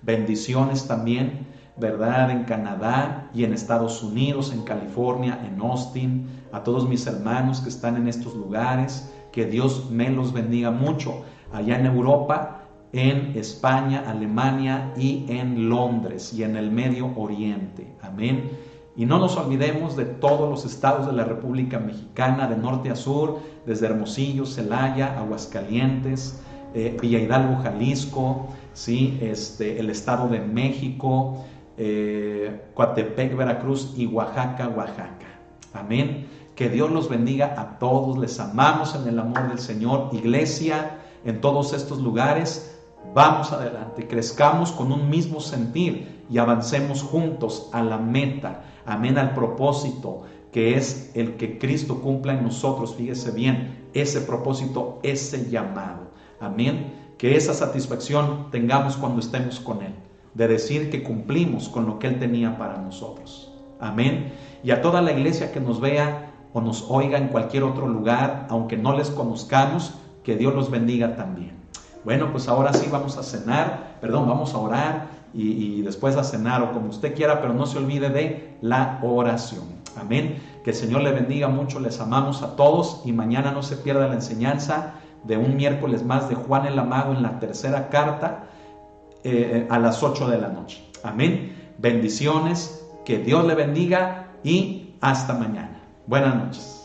Bendiciones también, verdad, en Canadá y en Estados Unidos, en California, en Austin. A todos mis hermanos que están en estos lugares, que Dios me los bendiga mucho. Allá en Europa, en España, Alemania y en Londres y en el Medio Oriente. Amén. Y no nos olvidemos de todos los estados de la República Mexicana, de norte a sur, desde Hermosillo, Celaya, Aguascalientes, Villa Hidalgo, Jalisco, ¿sí? El Estado de México, Coatepec, Veracruz y Oaxaca, Oaxaca. Amén. Que Dios los bendiga a todos. Les amamos en el amor del Señor. Iglesia, en todos estos lugares, vamos adelante, crezcamos con un mismo sentir y avancemos juntos a la meta, amén, al propósito que es el que Cristo cumpla en nosotros. Fíjese bien, ese propósito, ese llamado, amén, que esa satisfacción tengamos cuando estemos con Él, de decir que cumplimos con lo que Él tenía para nosotros, amén. Y a toda la iglesia que nos vea o nos oiga en cualquier otro lugar, aunque no les conozcamos, que Dios los bendiga también. Bueno, pues ahora sí vamos a orar y después a cenar o como usted quiera, pero no se olvide de la oración. Amén. Que el Señor le bendiga mucho, les amamos a todos y mañana no se pierda la enseñanza de un miércoles más de Juan el Amado en la tercera carta a las 8 de la noche. Amén. Bendiciones, que Dios le bendiga y hasta mañana. Buenas noches.